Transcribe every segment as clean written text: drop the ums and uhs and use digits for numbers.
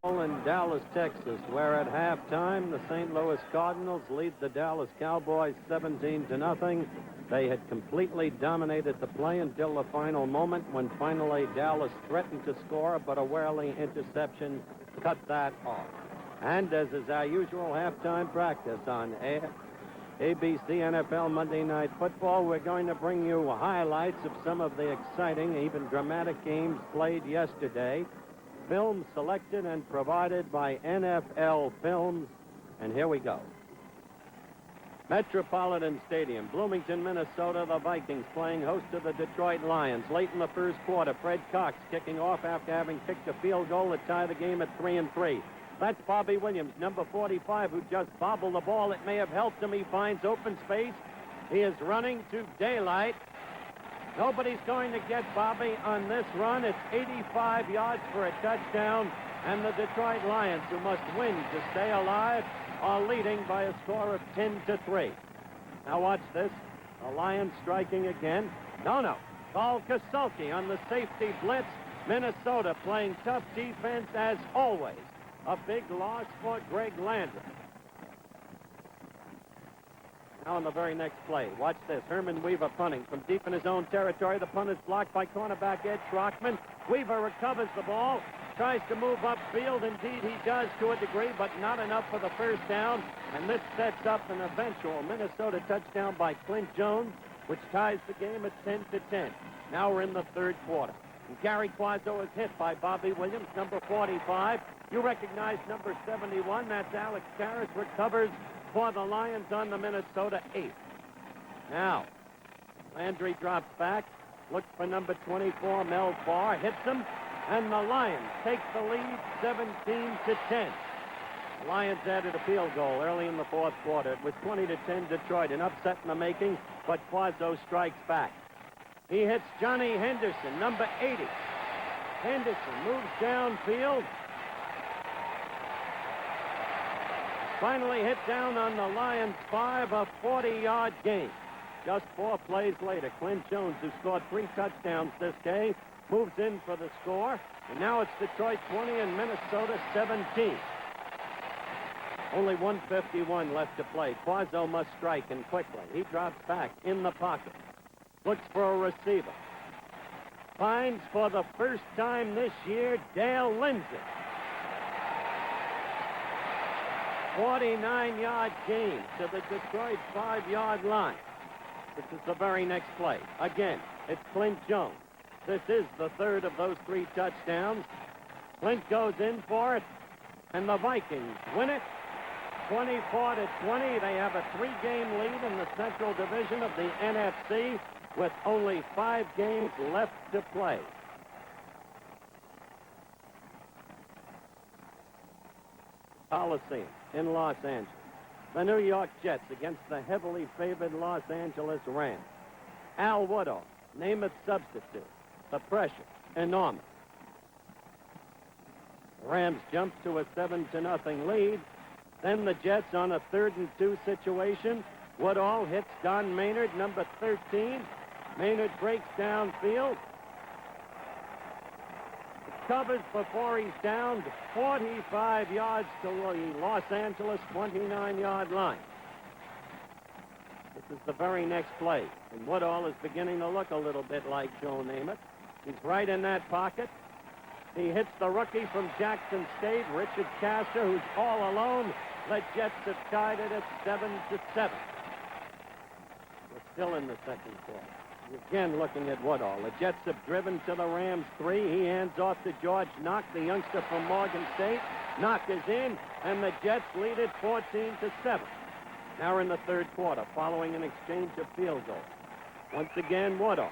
In Dallas, Texas, where at halftime the St. Louis Cardinals lead the Dallas Cowboys 17-0. They had completely dominated the play until the final moment when finally Dallas threatened to score, but a Worley interception cut that off. And as is our usual halftime practice on ABC NFL Monday Night Football, we're going to bring you highlights of some of the exciting, even dramatic games played yesterday. Films selected and provided by NFL Films. And here we go. Metropolitan Stadium, Bloomington, Minnesota. The Vikings playing host to the Detroit Lions. Late in the first quarter, Fred Cox kicking off after having kicked a field goal to tie the game at 3-3. That's Bobby Williams, number 45, who just bobbled the ball. It may have helped him. He finds open space. He is running to daylight. Nobody's going to get Bobby on this run. It's 85 yards for a touchdown, and the Detroit Lions, who must win to stay alive, are leading by a score of 10-3. Now watch this. The Lions striking again. No. Paul Kasulki on the safety blitz. Minnesota playing tough defense as always. A big loss for Greg Landry. Now on the very next play, watch this. Herman Weaver punting from deep in his own territory. The punt is blocked by cornerback Ed Schrockman. Weaver recovers the ball, tries to move upfield. Indeed, he does to a degree, but not enough for the first down. And this sets up an eventual Minnesota touchdown by Clint Jones, which ties the game at 10-10. Now we're in the third quarter. And Gary Quazzo is hit by Bobby Williams, number 45. You recognize number 71. That's Alex Karras. Recovers for the Lions on the Minnesota 8. Now, Landry drops back, looks for number 24, Mel Farr, hits him, and the Lions take the lead 17-10. The Lions added a field goal early in the fourth quarter. It was 20-10 Detroit, an upset in the making, but Quazzo strikes back. He hits Johnny Henderson, number 80. Henderson moves downfield. Finally hit down on the Lions' 5, a 40-yard gain. Just 4 plays later, Clint Jones, who scored 3 touchdowns this game, moves in for the score. And now it's Detroit 20 and Minnesota 17. Only 1:51 left to play. Quazzo must strike, and quickly. He drops back in the pocket. Looks for a receiver. Finds for the first time this year Dale Lindsey. 49-yard gain to the Detroit 5-yard line. This is the very next play. Again, it's Clint Jones. This is the third of those 3 touchdowns. Clint goes in for it, and the Vikings win it 24-20. They have a 3-game lead in the Central Division of the NFC with only 5 games left to play. Coliseum in Los Angeles. The New York Jets against the heavily favored Los Angeles Rams. Al Woodall, Namath substitute. The pressure, enormous. The Rams jump to a 7-0 lead. Then the Jets on a 3rd and 2 situation. Woodall hits Don Maynard, number 13. Maynard breaks downfield. Covers before he's down, 45 yards to the Los Angeles 29-yard line. This is the very next play, and Woodall is beginning to look a little bit like Joe Namath. He's right in that pocket. He hits the rookie from Jackson State, Richard Castor, who's all alone. The Jets have tied it at 7-7. We're still in the second quarter. Again, looking at Woodall. The Jets have driven to the Rams 3. He hands off to George Knock, the youngster from Morgan State. Knock is in, and the Jets lead it 14-7. Now we're in the third quarter, following an exchange of field goals. Once again, Woodall,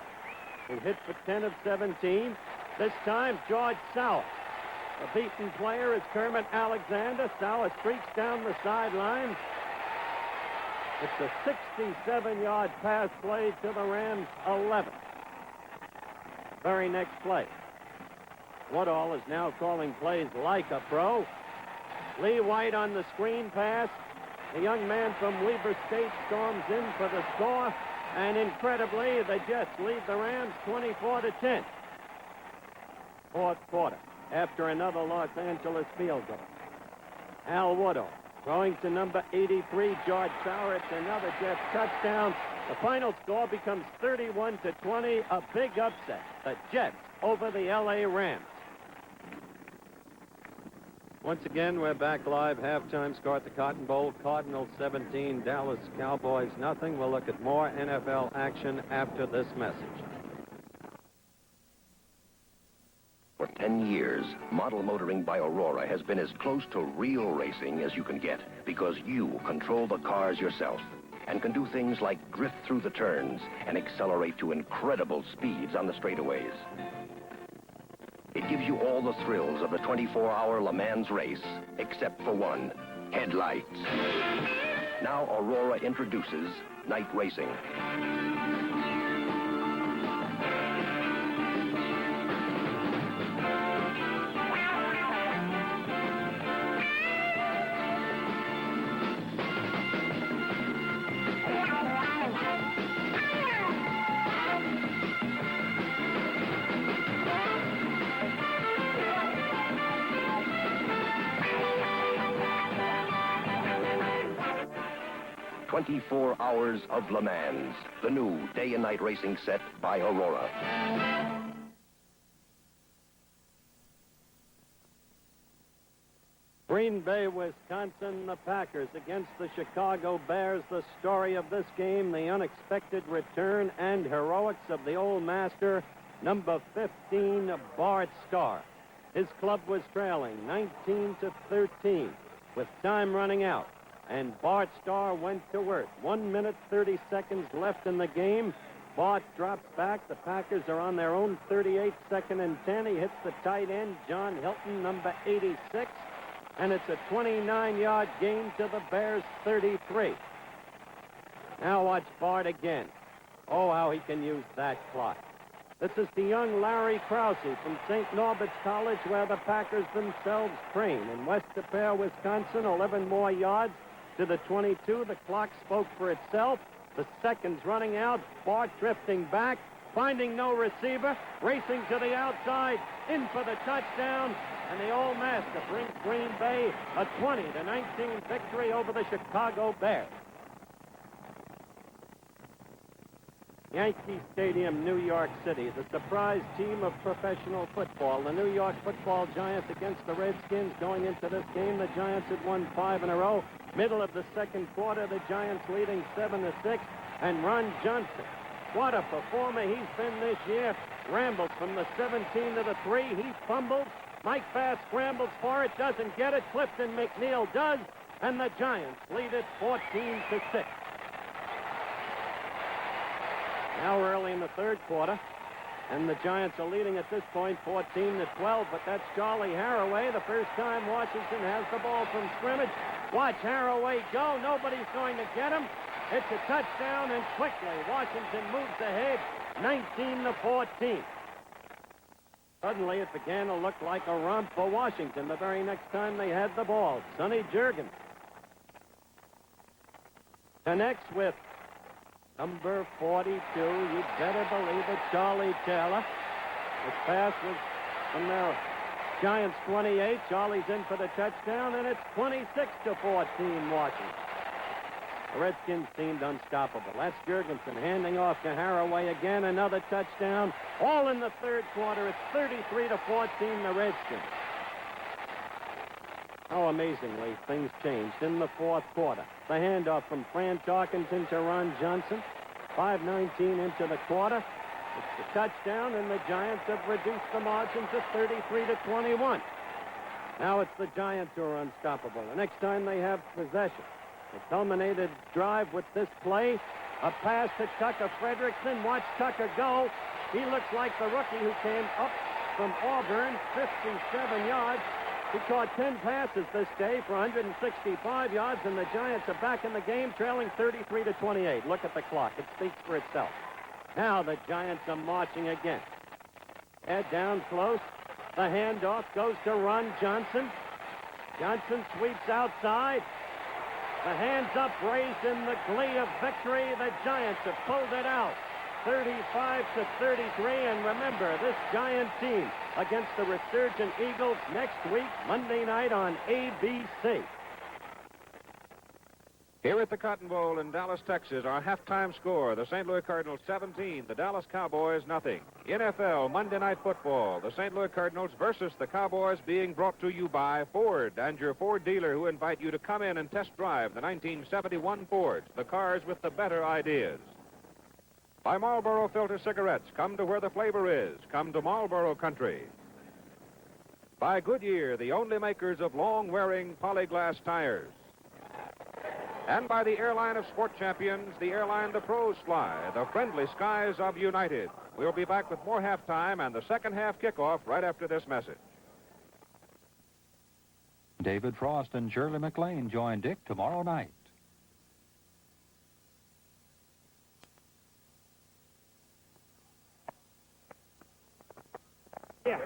who hit for 10 of 17. This time, George Sauer. The beaten player is Kermit Alexander. Sauer streaks down the sideline. It's a 67-yard pass play to the Rams' 11. Very next play. Woodall is now calling plays like a pro. Lee White on the screen pass. The young man from Weber State storms in for the score. And incredibly, the Jets lead the Rams 24-10. Fourth quarter. after another Los Angeles field goal. Al Woodall throwing to number 83, George Sauer. It's another Jets touchdown. The final score becomes 31-20, a big upset. The Jets over the L.A. Rams. Once again, we're back live. Halftime score at the Cotton Bowl. Cardinals 17, Dallas Cowboys nothing. We'll look at more NFL action after this message. For 10 years, model motoring by Aurora has been as close to real racing as you can get because you control the cars yourself and can do things like drift through the turns and accelerate to incredible speeds on the straightaways. It gives you all the thrills of the 24-hour Le Mans race, except for one, headlights. Now Aurora introduces night racing. 24 hours of Le Mans, the new day and night racing set by Aurora. Green Bay, Wisconsin, the Packers against the Chicago Bears. The story of this game, the unexpected return and heroics of the old master, number 15, Bart Starr. His club was trailing 19-13 with time running out. And Bart Starr went to work. 1 minute, 30 seconds left in the game. Bart drops back. The Packers are on their own 38, 2nd and 10. He hits the tight end, John Hilton, number 86. And it's a 29-yard gain to the Bears' 33. Now watch Bart again. Oh, how he can use that clock. This is the young Larry Krause from St. Norbert's College, where the Packers themselves train. In West Des Peres, Wisconsin, 11 more yards to the 22. The clock spoke for itself. The seconds running out. Bart drifting back, finding no receiver, racing to the outside, in for the touchdown. And the old master brings Green Bay a 20-19 victory over the Chicago Bears. Yankee Stadium, New York City, the surprise team of professional football. The New York Football Giants against the Redskins going into this game. The Giants had won 5 in a row. Middle of the second quarter, the Giants leading 7-6. And Ron Johnson, what a performer he's been this year. Rambles from the 17 to the 3. He fumbles. Mike Bass scrambles for it, doesn't get it. Clifton McNeil does. And the Giants lead it 14-6. Now early in the third quarter, and the Giants are leading at this point 14-12, but that's Charlie Haraway. The first time Washington has the ball from scrimmage. Watch Haraway go. Nobody's going to get him. It's a touchdown, and quickly Washington moves ahead 19-14. Suddenly it began to look like a romp for Washington the very next time they had the ball. Sonny Jurgens connects with number 42, you'd better believe it, Charlie Taylor. This pass was from the Giants 28. Charlie's in for the touchdown, and it's 26-14 Washington. The Redskins seemed unstoppable. That's Jurgensen handing off to Haraway again. Another touchdown. All in the third quarter. It's 33-14 the Redskins. How amazingly things changed in the fourth quarter. The handoff from Fran Tarkenton to Ron Johnson. 5:19 into the quarter. It's the touchdown, and the Giants have reduced the margin to 33-21. Now it's the Giants who are unstoppable. The next time they have possession. The culminated drive with this play. A pass to Tucker Frederickson. Watch Tucker go. He looks like the rookie who came up from Auburn, 57 yards. He caught 10 passes this day for 165 yards, and the Giants are back in the game, trailing 33-28. Look at the clock. It speaks for itself. Now the Giants are marching again. Head down close. The handoff goes to Ron Johnson. Johnson sweeps outside. The hands up raised in the glee of victory. The Giants have pulled it out. 35-33. And remember, this giant team against the resurgent Eagles next week, Monday night on ABC. Here at the Cotton Bowl in Dallas, Texas, our halftime score, the St. Louis Cardinals 17, the Dallas Cowboys nothing. NFL Monday Night Football, the St. Louis Cardinals versus the Cowboys, being brought to you by Ford and your Ford dealer, who invite you to come in and test drive the 1971 Fords, the cars with the better ideas. By Marlboro Filter Cigarettes, come to where the flavor is. Come to Marlboro Country. By Goodyear, the only makers of long-wearing polyglass tires. And by the airline of sport champions, the airline the pros fly, the friendly skies of United. We'll be back with more halftime and the second half kickoff right after this message. David Frost and Shirley MacLaine join Dick tomorrow night. Yeah.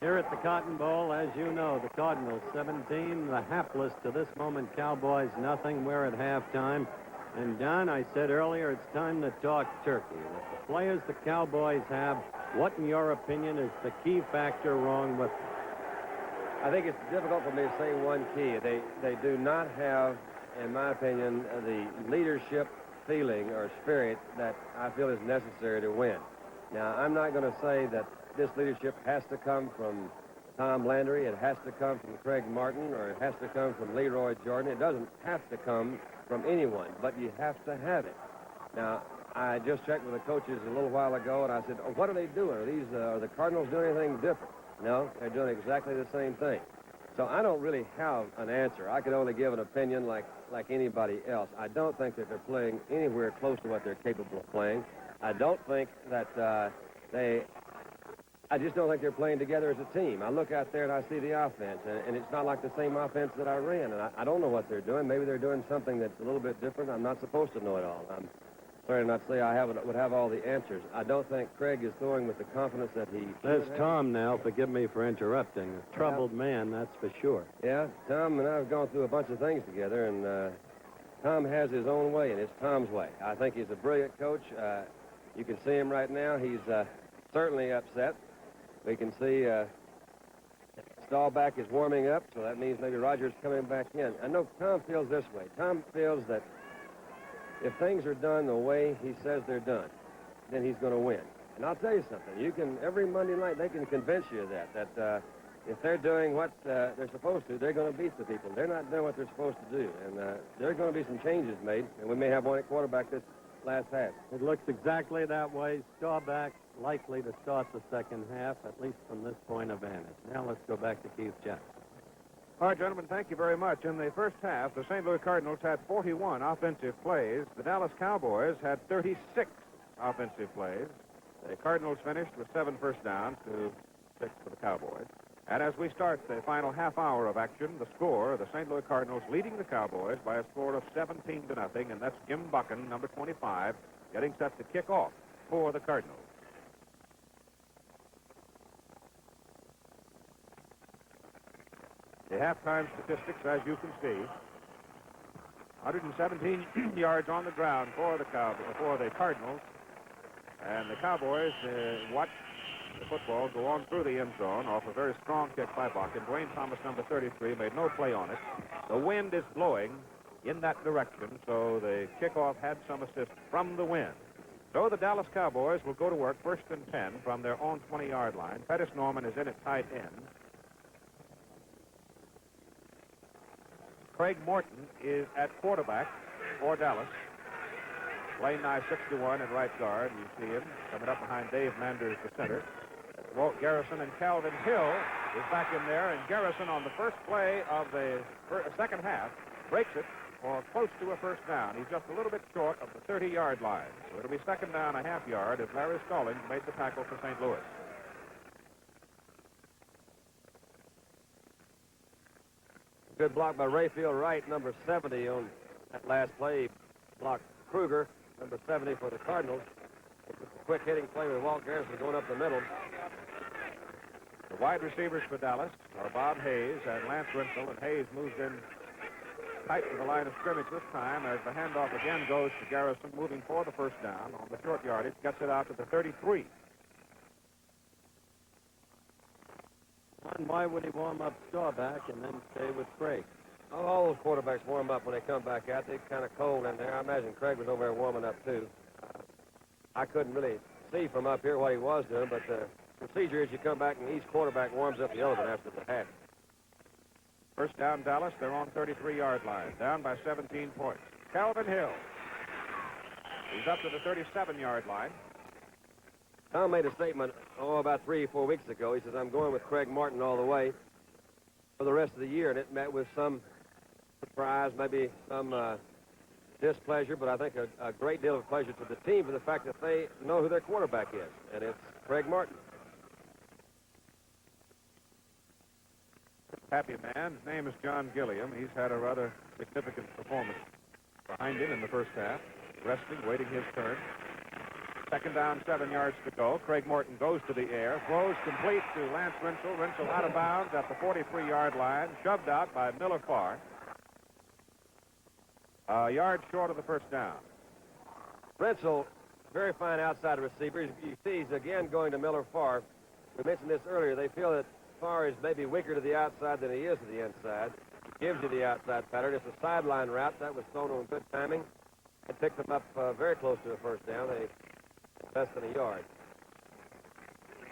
Here at the Cotton Bowl, as you know, the Cardinals 17, the hapless to this moment Cowboys nothing. We're at halftime. And Don, I said earlier, it's time to talk turkey. With the players the Cowboys have, what in your opinion is the key factor wrong with them? I think it's difficult for me to say one key. They do not have, in my opinion, the leadership feeling or spirit that I feel is necessary to win. Now, I'm not going to say that this leadership has to come from Tom Landry, it has to come from Craig Morton, or it has to come from Leroy Jordan. It doesn't have to come from anyone, but you have to have it. Now, I just checked with the coaches a little while ago, and I said, what are they doing? Are the Cardinals doing anything different? No, they're doing exactly the same thing. So I don't really have an answer. I can only give an opinion like anybody else. I don't think that they're playing anywhere close to what they're capable of playing. I don't think that I just don't think they're playing together as a team. I look out there and I see the offense, and it's not like the same offense that I ran, and I don't know what they're doing. Maybe they're doing something that's a little bit different. I'm not supposed to know it all. I'm sorry to not say I would have all the answers. I don't think Craig is throwing with the confidence that he There's Tom now. Forgive me for interrupting. A troubled man, that's for sure. Yeah, Tom and I have gone through a bunch of things together, and Tom has his own way, and it's Tom's way. I think he's a brilliant coach. You can see him right now. He's certainly upset. We can see Staubach is warming up, so that means maybe Rogers coming back in. I know Tom feels this way. Tom feels that if things are done the way he says they're done, then he's going to win. And I'll tell you something. You can, every Monday night, they can convince you of that if they're doing what they're supposed to, they're going to beat the people. They're not doing what they're supposed to do. And there are going to be some changes made, and we may have one at quarterback this last half. It looks exactly that way. Staubach likely to start the second half, at least from this point of vantage. Now let's go back to Keith Jackson. All right, gentlemen, thank you very much. In the first half, the St. Louis Cardinals had 41 offensive plays. The Dallas Cowboys had 36 offensive plays. The Cardinals finished with 7 first downs to 6 for the Cowboys. And as we start the final half hour of action, the score, the St. Louis Cardinals leading the Cowboys by a score of 17-0, and that's Jim Buchan, number 25, getting set to kick off for the Cardinals. The halftime statistics, as you can see, 117 yards on the ground for the Cardinals, and the Cowboys watch the football go on through the end zone off a very strong kick by Buck, and Dwayne Thomas, number 33, made no play on it. The wind is blowing in that direction, so the kickoff had some assist from the wind. So the Dallas Cowboys will go to work 1st and 10 from their own 20-yard line. Pettis Norman is in at tight end. Craig Morton is at quarterback for Dallas. Playing nigh 61 at right guard. You see him coming up behind Dave Manders, the center. Walt Garrison, and Calvin Hill is back in there, and Garrison on the first play of the second half breaks it for close to a first down. He's just a little bit short of the 30-yard line. So it'll be second down a half yard as Larry Stallings made the tackle for St. Louis. Good block by Rayfield Wright, number 70 on that last play. Blocked Kruger, number 70 for the Cardinals. It's a quick hitting play with Walt Garrison going up the middle. The wide receivers for Dallas are Bob Hayes and Lance Rentzel, and Hayes moves in tight to the line of scrimmage this time as the handoff again goes to Garrison, moving for the first down on the short yardage, gets it out to the 33. And why would he warm up Staubach and then stay with Craig? All those quarterbacks warm up when they come back out. They're kind of cold in there. I imagine Craig was over there warming up, too. I couldn't really see from up here what he was doing, but the procedure is you come back and each quarterback warms up the other one after the half. First down, Dallas. They're on 33-yard line, down by 17 points. Calvin Hill. He's up to the 37-yard line. Tom made a statement, about 3 or 4 weeks ago. He says, I'm going with Craig Morton all the way for the rest of the year, and it met with some surprise, maybe some displeasure, but I think a great deal of pleasure to the team for the fact that they know who their quarterback is, and it's Craig Morton. Happy man. His name is John Gilliam. He's had a rather significant performance behind him in the first half. Resting, waiting his turn. Second down, 7 yards to go. Craig Morton goes to the air, throws complete to Lance Rentzel. Rentzel out of bounds at the 43-yard line, shoved out by Miller Farr. A yard short of the first down. Rentzel, very fine outside receiver. You see he's again going to Miller Farr. We mentioned this earlier. They feel that Farr is maybe weaker to the outside than he is to the inside. He gives you the outside pattern. It's a sideline route. That was thrown on good timing. It picked them up very close to the first down. They less than a yard.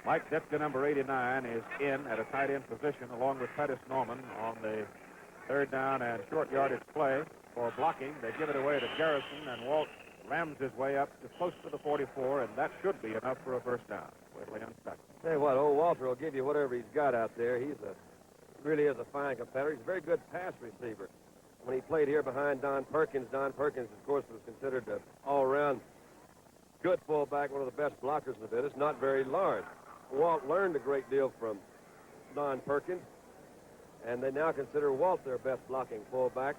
Mike Ditka, number 89, is in at a tight end position along with Pettis Norman on the third down and short yardage play for blocking. They give it away to Garrison, and Walt rams his way up to close to the 44, and that should be enough for a first down. Whitley unstuck. Tell you what, old Walter will give you whatever he's got out there. Really is a fine competitor. He's a very good pass receiver. When he played here behind Don Perkins, of course, was considered an all-around good fullback, one of the best blockers in the business, not very large. Walt learned a great deal from Don Perkins, and they now consider Walt their best blocking fullback.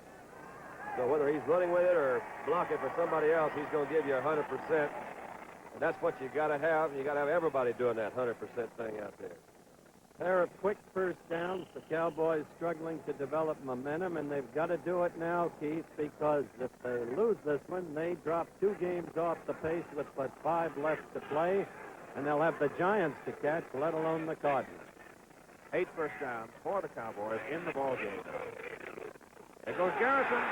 So whether he's running with it or blocking for somebody else, he's going to give you 100%. And that's what you got to have. You got to have everybody doing that 100% thing out there. Pair of quick first downs. The Cowboys struggling to develop momentum, and they've got to do it now, Keith, because if they lose this one, they drop 2 games off the pace with but 5 left to play, and they'll have the Giants to catch, let alone the Cardinals. 8 first downs for the Cowboys in the ballgame. There goes Garrison.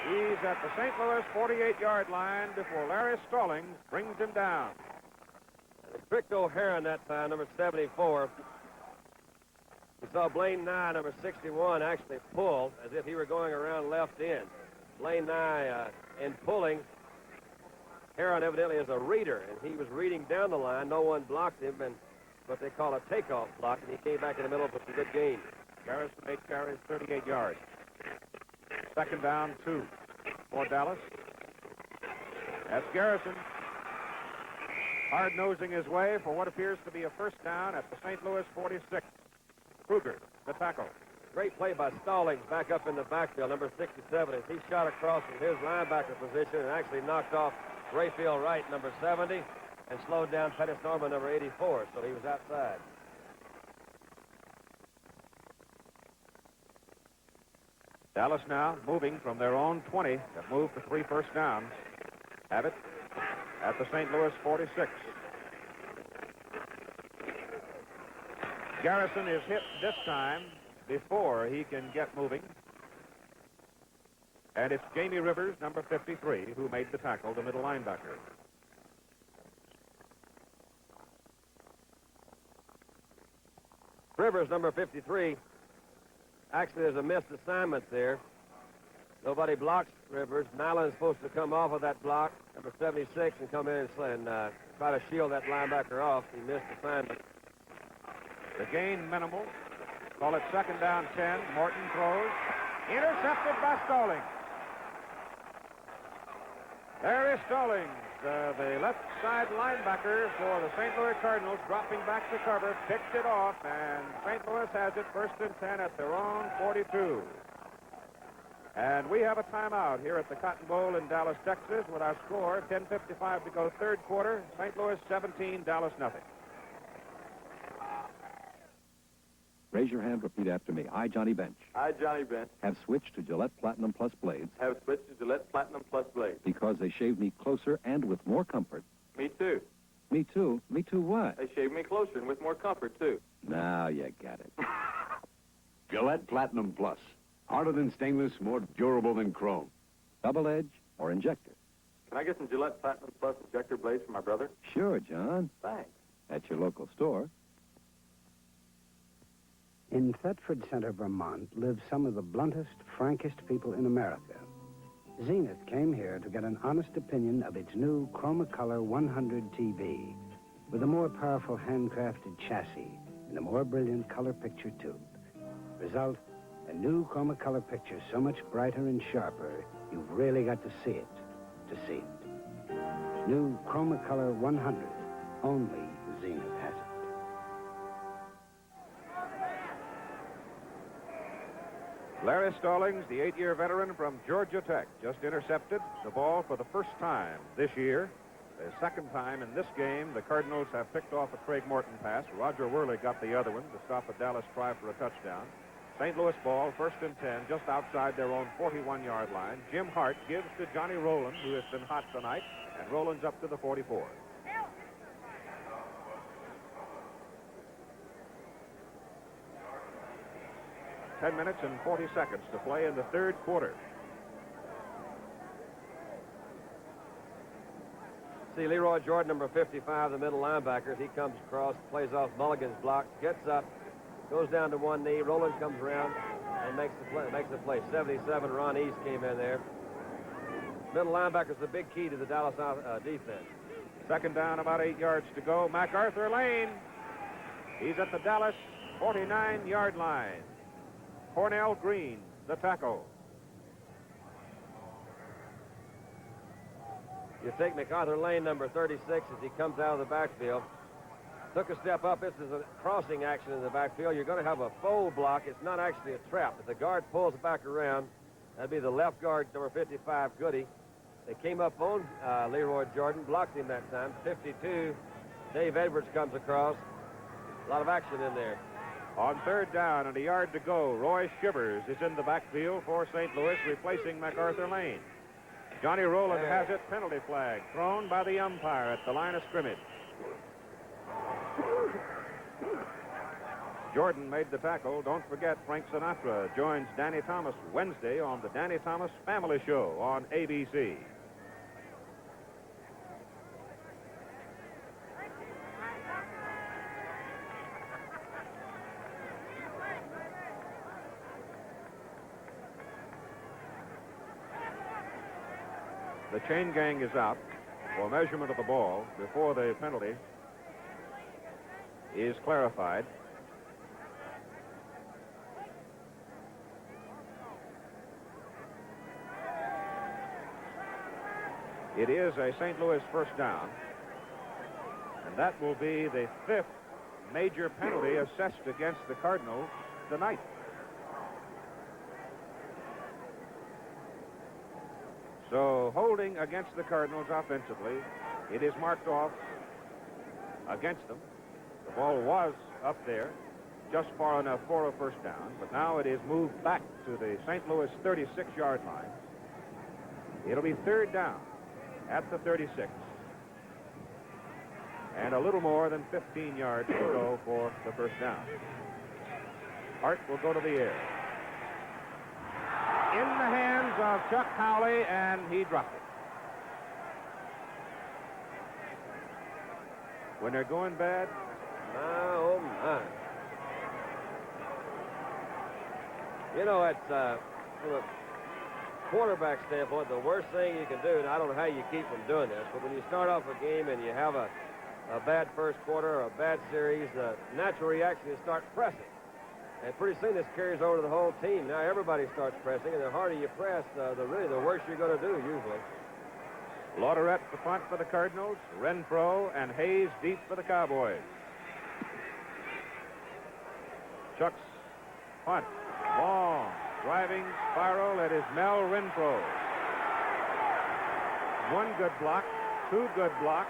He's at the St. Louis 48-yard line before Larry Stallings brings him down. Crick O'Hara that time, number 74. We saw Blaine Nye, number 61, actually pull as if he were going around left in. Blaine Nye, in pulling, Heron evidently is a reader, and he was reading down the line. No one blocked him, and what they call a takeoff block, and he came back in the middle for some good gain. Garrison 8 carries, 38 yards. Second down, 2 for Dallas. That's Garrison. Hard-nosing his way for what appears to be a first down at the St. Louis 46. Kruger, the tackle. Great play by Stallings back up in the backfield, number 67, as he shot across from his linebacker position and actually knocked off Rayfield Wright, number 70, and slowed down Pettis Norman, number 84, so he was outside. Dallas now moving from their own 20 that moved to 3 first downs. Have it at the St. Louis 46. Garrison is hit this time before he can get moving. And it's Jamie Rivers, number 53, who made the tackle, the middle linebacker. Rivers, number 53. Actually, there's a missed assignment there. Nobody blocks Rivers. Nyland's supposed to come off of that block, number 76, and come in and try to shield that linebacker off. He missed assignment. The gain minimal. Call it second down 10. Morton throws. Intercepted by Stallings. There is Stallings, the left side linebacker for the St. Louis Cardinals, dropping back to cover, picked it off, and St. Louis has it first and 10 at their own 42. And we have a timeout here at the Cotton Bowl in Dallas, Texas, with our score, 10:55 to go third quarter, St. Louis 17, Dallas nothing. Raise your hand, repeat after me. I, Johnny Bench, I, Johnny Bench, have switched to Gillette Platinum Plus blades have switched to Gillette Platinum Plus blades. because they shave me closer and with more comfort. Me too. Me too? Me too what? They shave me closer and with more comfort, too. Now you get it. Gillette Platinum Plus. Harder than stainless, more durable than chrome. Double edge or injector? Can I get some Gillette Platinum Plus injector blades for my brother? Sure, John. Thanks. At your local store. In Thetford Center, Vermont, live some of the bluntest, frankest people in America. Zenith came here to get an honest opinion of its new Chromacolor 100 TV with a more powerful handcrafted chassis and a more brilliant color picture tube. Result, a new Chromacolor picture so much brighter and sharper, you've really got to see it to see it. New Chromacolor 100. Only Zenith has it. Larry Stallings, the 8-year veteran from Georgia Tech, just intercepted the ball for the first time this year. The second time in this game, the Cardinals have picked off a Craig Morton pass. Roger Worley got the other one to stop a Dallas try for a touchdown. St. Louis ball, 1st and 10, just outside their own 41-yard line. Jim Hart gives to Johnny Roland, who has been hot tonight, and Roland's up to the 44. Ten minutes and 40 seconds to play in the third quarter. See Leroy Jordan, number 55, the middle linebacker. He comes across, plays off Mulligan's block, gets up, goes down to one knee. Roland comes around and makes the play. 77, Ron East came in there. Middle linebacker's the big key to the Dallas defense. Second down, about 8 yards to go. MacArthur Lane. He's at the Dallas 49-yard line. Cornell Green, the tackle. You take MacArthur Lane, number 36, as he comes out of the backfield. Took a step up. This is a crossing action in the backfield. You're going to have a fold block. It's not actually a trap. If the guard pulls back around, that'd be the left guard, number 55, Goody. They came up on Leroy Jordan, blocked him that time. 52, Dave Edwards comes across. A lot of action in there. On third down and a yard to go, Roy Shivers is in the backfield for St. Louis, replacing MacArthur Lane. Johnny Roland has it, penalty flag, thrown by the umpire at the line of scrimmage. Jordan made the tackle. Don't forget, Frank Sinatra joins Danny Thomas Wednesday on the Danny Thomas Family Show on ABC. The chain gang is out for measurement of the ball before the penalty is clarified. It is a St. Louis first down, and that will be the 5th major penalty assessed against the Cardinals tonight. So, holding against the Cardinals offensively, it is marked off against them. The ball was up there, just far enough for a first down, but now it is moved back to the St. Louis 36-yard line. It'll be third down at the 36, and a little more than 15 yards to go for the first down. Hart will go to the air. In the hands of Chuck Howley, and he dropped it. When they're going bad, Oh, my. You know, it's from a quarterback standpoint, the worst thing you can do, and I don't know how you keep from doing this, but when you start off a game and you have a bad first quarter or a bad series, the natural reaction is start pressing. And pretty soon this carries over to the whole team. Now everybody starts pressing, and the harder you press, the worse you're going to do, usually. Lauderette the punt for the Cardinals, Renfro and Hayes deep for the Cowboys. Chuck's punt, long, driving spiral. It is Mel Renfro. One good block, two good blocks,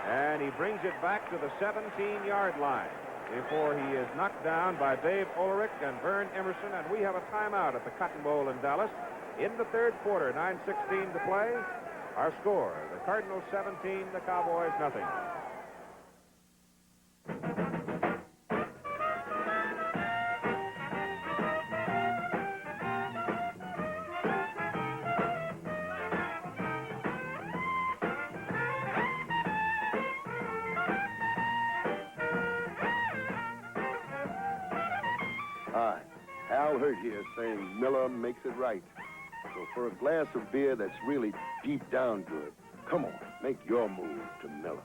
and he brings it back to the 17-yard line. before he is knocked down by Dave Ulrich and Vern Emerson, and we have a timeout at the Cotton Bowl in Dallas. In the third quarter, 9:16 to play. Our score, the Cardinals 17, the Cowboys nothing. Hi, Al Hurt here saying Miller makes it right. So for a glass of beer that's really deep down good, come on, make your move to Miller.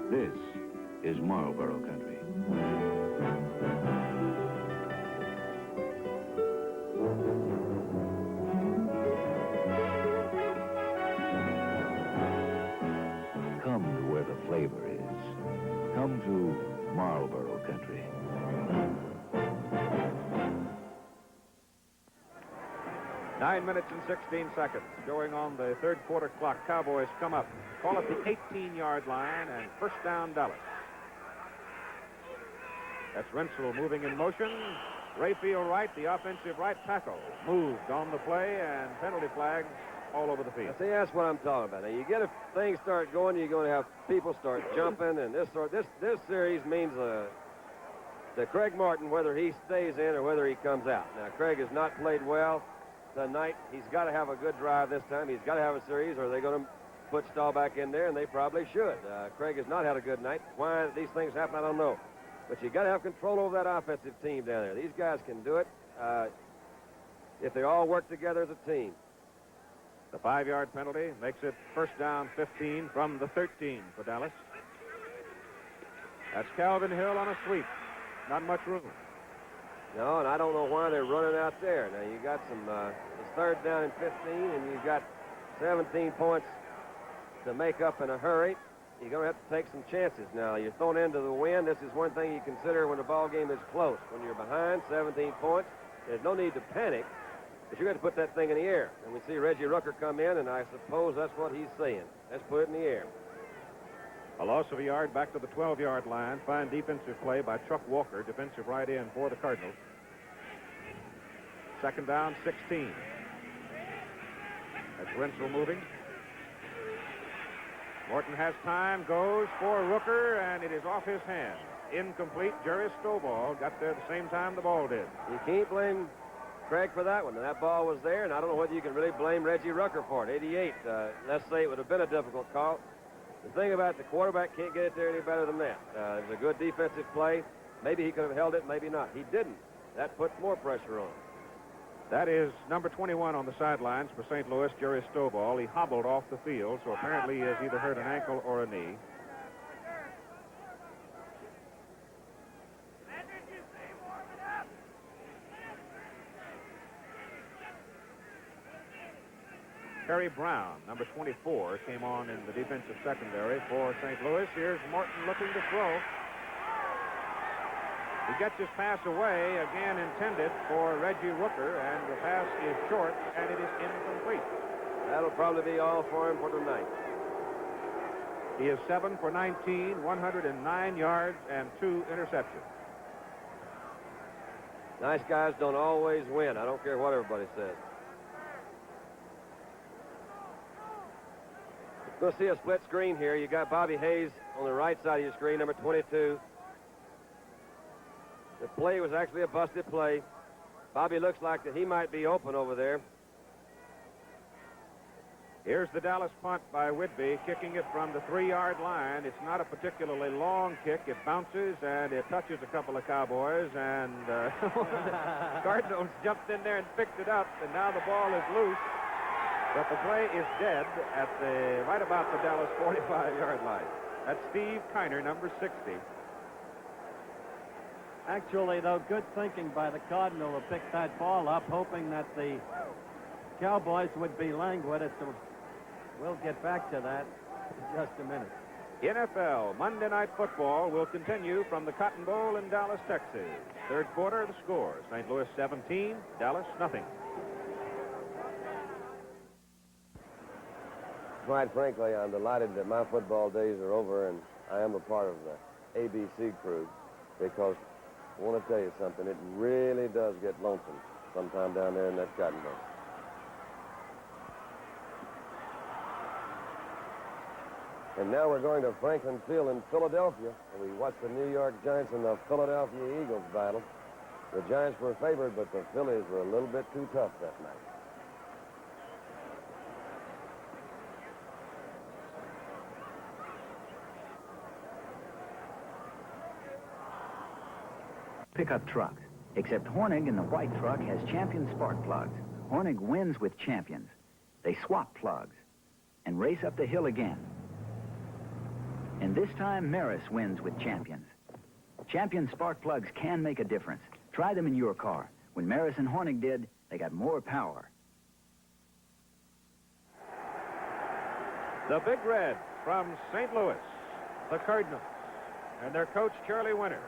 This is Marlboro country. Come to where the flavor is. Come to Marlboro country. 9 minutes and 16 seconds. Going on the third quarter clock. Cowboys come up. Call it the 18-yard line and first down Dallas. That's Rentzel moving in motion. Rayfield right, the offensive right tackle. Moved on the play and penalty flags all over the field. See, that's what I'm talking about. Now, you get if things start going, you're going to have people start jumping, and this series means to Craig Morton whether he stays in or whether he comes out. Now, Craig has not played well tonight. He's got to have a good drive this time. He's got to have a series, or they're going to put Staubach in there, and they probably should. Craig has not had a good night. Why these things happen, I don't know. But you got to have control over that offensive team down there. These guys can do it if they all work together as a team. The 5-yard penalty makes it first down 15 from the 13 for Dallas. That's Calvin Hill on a sweep. Not much room. No, and I don't know why they're running out there. Now, you got some, it's third down and 15, and you've got 17 points to make up in a hurry. You're going to have to take some chances. Now, you're thrown into the wind. This is one thing you consider when the ball game is close. When you're behind 17 points, there's no need to panic, but you got to put that thing in the air. And we see Reggie Rucker come in, and I suppose that's what he's saying. Let's put it in the air. A loss of a yard back to the 12-yard line. Fine defensive play by Chuck Walker, defensive right end for the Cardinals. Second down, 16. That's Rentzel moving. Morton has time, goes for Rooker, and it is off his hands. Incomplete. Jerry Stovall got there at the same time the ball did. You can't blame Craig for that one. That ball was there, and I don't know whether you can really blame Reggie Rucker for it. 88. Let's say it would have been a difficult call. The thing about the quarterback can't get it there any better than that. It was a good defensive play. Maybe he could have held it, maybe not. He didn't. That puts more pressure on. That is number 21 on the sidelines for St. Louis, Jerry Stovall. He hobbled off the field, so apparently he has either hurt an ankle or a knee. Harry Brown, number 24, came on in the defensive secondary for St. Louis. Here's Morton looking to throw. He gets his pass away, again intended for Reggie Rooker, and the pass is short, and it is incomplete. That'll probably be all for him for tonight. He is 7 for 19, 109 yards, and 2 interceptions. Nice guys don't always win. I don't care what everybody says. We'll see a split screen here. You got Bobby Hayes on the right side of your screen, number 22. The play was actually a busted play. Bobby looks like that he might be open over there. Here's the Dallas punt by Whitby, kicking it from the 3-yard line. It's not a particularly long kick. It bounces, and it touches a couple of Cowboys, and Cardinals jumped in there and picked it up, and now the ball is loose. But the play is dead at right about the Dallas 45-yard line. That's Steve Kiner, number 60. Actually, though, good thinking by the Cardinal to pick that ball up, hoping that the Cowboys would be languid. We'll get back to that in just a minute. NFL Monday Night Football will continue from the Cotton Bowl in Dallas, Texas. Third quarter, the score, St. Louis 17, Dallas nothing. Quite frankly, I'm delighted that my football days are over and I am a part of the ABC crew, because I want to tell you something. It really does get lonesome sometime down there in that cotton bowl. And now we're going to Franklin Field in Philadelphia, and we watch the New York Giants and the Philadelphia Eagles battle. The Giants were favored, but the Phillies were a little bit too tough that night. Pickup trucks, except Hornig in the white truck has champion spark plugs. Hornig wins with champions. They swap plugs and race up the hill again. And this time, Maris wins with champions. Champion spark plugs can make a difference. Try them in your car. When Maris and Hornig did, they got more power. The Big Red from St. Louis, the Cardinals, and their coach, Charlie Winter.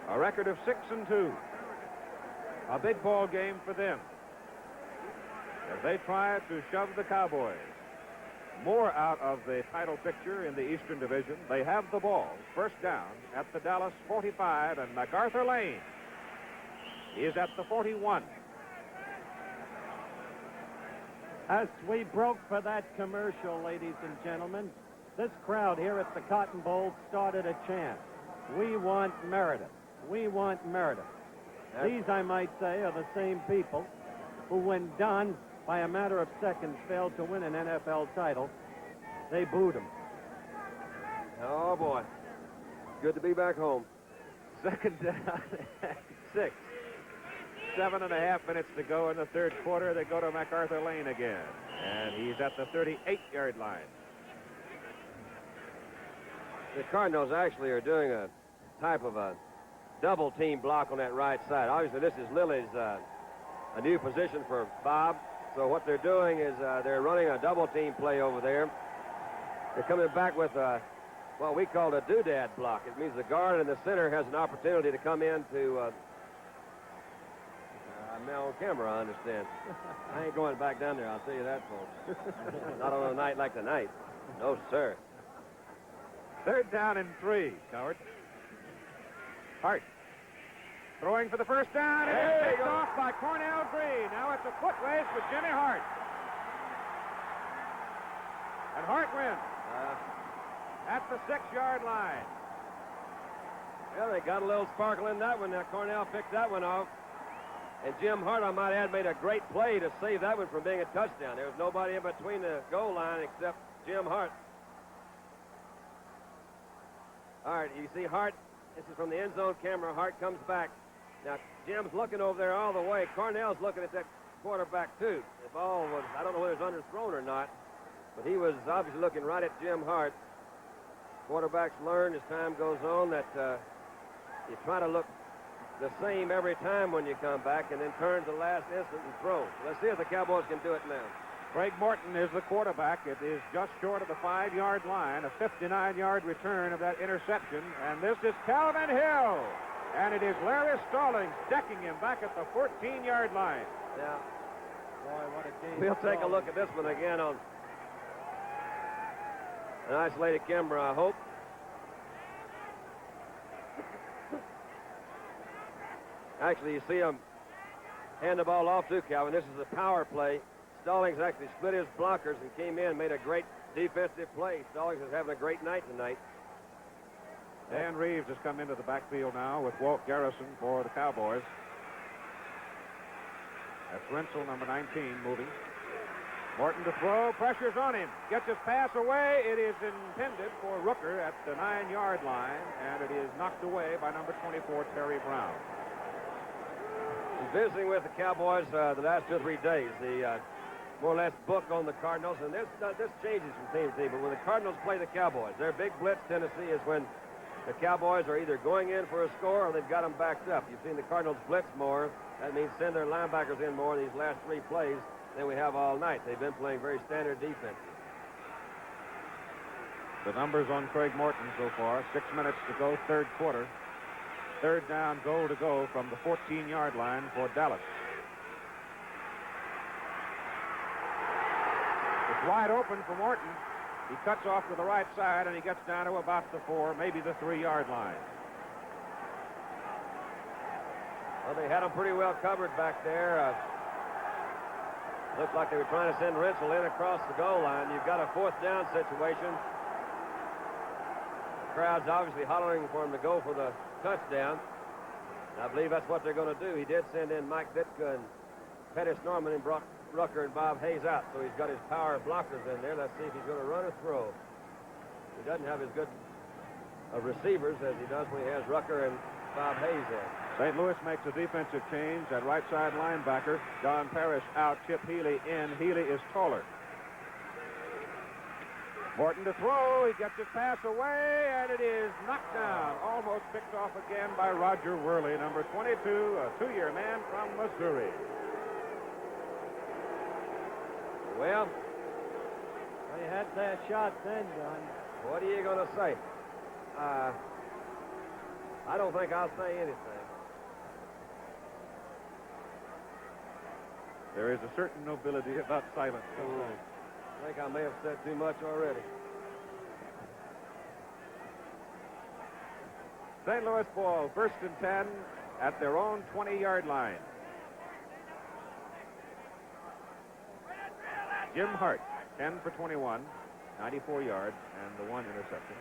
A record of 6-2. A big ball game for them as they try to shove the Cowboys more out of the title picture in the Eastern Division. They have the ball, first down at the Dallas 45, and MacArthur Lane is at the 41. As we broke for that commercial, ladies and gentlemen, this crowd here at the Cotton Bowl started a chant. We want Meredith. We want Meredith. These, I might say, are the same people who, when done by a matter of seconds, failed to win an NFL title. They booed him. Oh, boy. Good to be back home. Second down, 6. 7.5 minutes to go in the third quarter. They go to MacArthur Lane again, and he's at the 38-yard line. The Cardinals actually are doing a type of a double team block on that right side. Obviously, this is Lily's a new position for Bob. So what they're doing is they're running a double team play over there. They're coming back with what we call a doodad block. It means the guard in the center has an opportunity to come in to... I'm now on camera, I understand. I ain't going back down there, I'll tell you that, folks. Not on a night like tonight. No, sir. Third down and 3, Coward. Hart throwing for the first down, and it's picked off by Cornell Green. Now it's a foot race with Jimmy Hart. And Hart wins at the 6-yard line. Well, they got a little sparkle in that one. Now Cornell picked that one off. And Jim Hart, I might add, made a great play to save that one from being a touchdown. There was nobody in between the goal line except Jim Hart. All right, you see Hart. This is from the end zone camera. Hart comes back. Now, Jim's looking over there all the way. Cornell's looking at that quarterback, too. The ball was, I don't know whether it was underthrown or not, but he was obviously looking right at Jim Hart. Quarterbacks learn as time goes on that you try to look the same every time when you come back and then turn to the last instant and throw. Let's see if the Cowboys can do it now. Craig Morton is the quarterback. It is just short of the 5-yard line, a 59-yard return of that interception. And this is Calvin Hill. And it is Larry Stallings decking him back at the 14-yard line. Now, boy, what a game. We'll take a look at this one again on an isolated camera, I hope. Actually, you see him hand the ball off to Calvin. This is a power play. Stallings actually split his blockers and came in, made a great defensive play. Stallings is having a great night tonight. Dan Reeves has come into the backfield now with Walt Garrison for the Cowboys. That's Rentzel, number 19, moving. Morton to throw, pressure's on him. Gets his pass away. It is intended for Rooker at the 9-yard line, and it is knocked away by number 24, Terry Brown. He's visiting with the Cowboys the last 2 or 3 days. The more or less book on the Cardinals, and this changes from team to team. But when the Cardinals play the Cowboys, their big blitz tendency is when the Cowboys are either going in for a score or they've got them backed up. You've seen the Cardinals blitz more. That means send their linebackers in more in these last 3 plays than we have all night. They've been playing very standard defense. The numbers on Craig Morton so far, 6 minutes to go, third quarter. Third down, goal to go from the 14-yard line for Dallas. It's wide open for Morton. He cuts off to the right side, and he gets down to about the 4, maybe the 3-yard line. Well, they had him pretty well covered back there. Looked like they were trying to send Rentzel in across the goal line. You've got a 4th down situation. The crowd's obviously hollering for him to go for the touchdown. And I believe that's what they're going to do. He did send in Mike Ditka and Pettis Norman and brought Rucker and Bob Hayes out. So he's got his power blockers in there. Let's see if he's going to run or throw. He doesn't have as good of receivers as he does when he has Rucker and Bob Hayes in. St. Louis makes a defensive change at right side linebacker. Don Parrish out, Chip Healy in. Healy is taller. Morton to throw. He gets his pass away, and it is knocked down. Almost picked off again by Roger Worley, number 22, a 2-year man from Missouri. Well, They had their shot then, John. what are you going to say? I don't think I'll say anything. There is a certain nobility about silence. I think I may have said too much already. St. Louis ball, 1st and 10 at their own 20-yard line. Jim Hart, 10 for 21, 94 yards, and the 1 interception.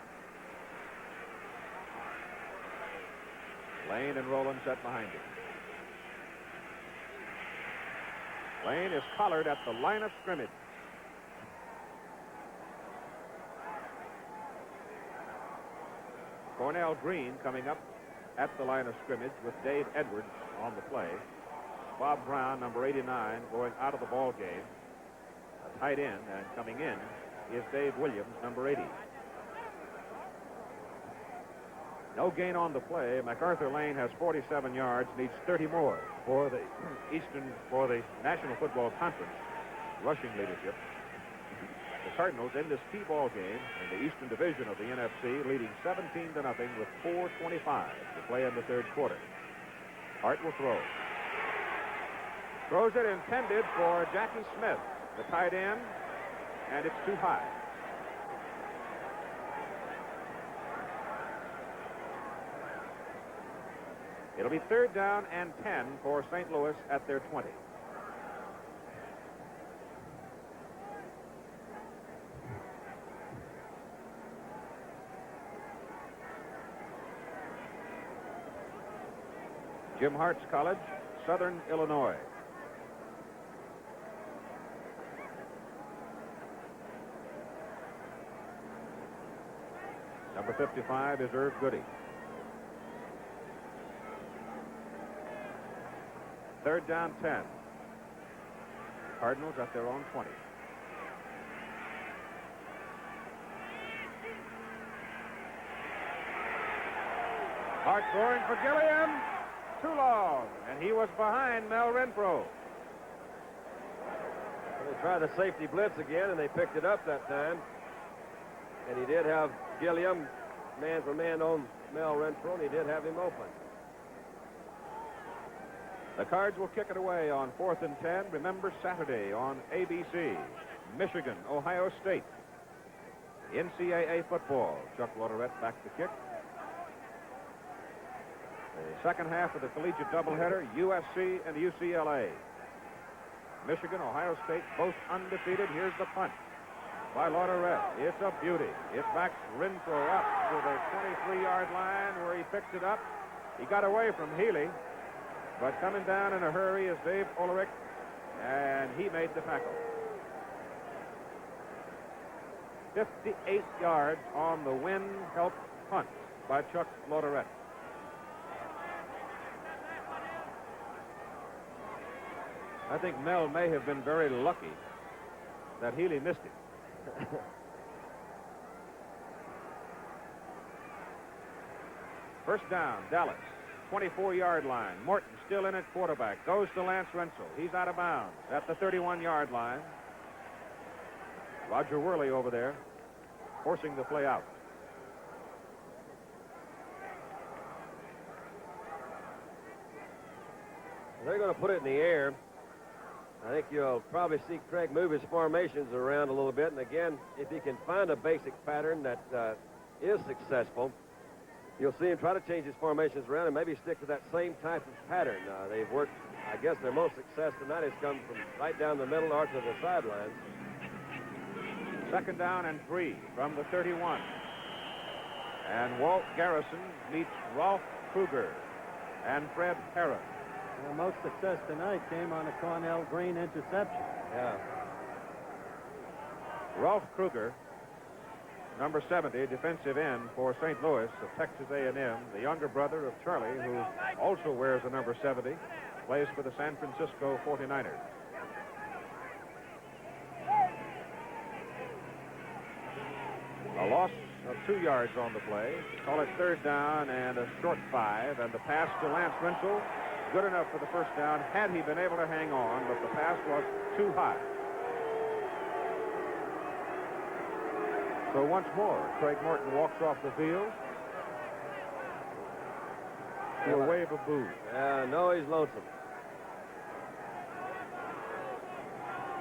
Lane and Roland set behind him. Lane is collared at the line of scrimmage. Cornell Green coming up at the line of scrimmage with Dave Edwards on the play. Bob Brown, number 89, going out of the ball game. A tight end, and coming in is Dave Williams, number 80. No gain on the play. MacArthur Lane has 47 yards, needs 30 more for the National Football Conference rushing leadership. The Cardinals in this key ball game in the Eastern Division of the NFC, leading 17-0 with 4:25 to play in the 3rd quarter. Hart will throw. Throws it intended for Jackie Smith, the tight end, and it's too high. It'll be 3rd down and 10 for St. Louis at their 20. Jim Hart's college, Southern Illinois. Number 55 is Irv Goody. 3rd down, 10. Cardinals at their own 20. Hart throwing for Gilliam. Too long, and he was behind Mel Renfro. They tried the safety blitz again, and they picked it up that time. And he did have Gilliam man for man on Mel Renfro, and he did have him open. The Cards will kick it away on 4th and 10. Remember, Saturday on ABC, Michigan, Ohio State. NCAA football. Chuck Lodorett back to kick. The second half of the collegiate doubleheader, USC and UCLA. Michigan, Ohio State, both undefeated. Here's the punt by Lodorett. It's a beauty. It backs Renfro up to the 23-yard line where he picked it up. He got away from Healy, but coming down in a hurry is Dave Ulrich, and he made the tackle. 58 yards on the wind-help punt by Chuck Lodorett. I think Mel may have been very lucky that Healy missed him. First down, Dallas, 24-yard line. Morton still in at quarterback. Goes to Lance Rentzel. He's out of bounds at the 31-yard line. Roger Worley over there, forcing the play out. They're going to put it in the air. I think you'll probably see Craig move his formations around a little bit. And again, if he can find a basic pattern that is successful, you'll see him try to change his formations around and maybe stick to that same type of pattern. They've worked, I guess their most success tonight has come from right down the middle or to the sidelines. 2nd down and 3 from the 31. And Walt Garrison meets Rolf Kruger and Fred Harris. The most success tonight came on a Cornell Green interception. Yeah. Rolf Kruger, number 70, defensive end for St. Louis of Texas A&M, the younger brother of Charlie, who also wears the number 70, plays for the San Francisco 49ers. A loss of 2 yards on the play. Call it 3rd down and a short 5, and the pass to Lance Rentzel, good enough for the 1st down had he been able to hang on, but the pass was too high. So once more, Craig Morton walks off the field. He'll wave a boo. Yeah, no, he's lonesome.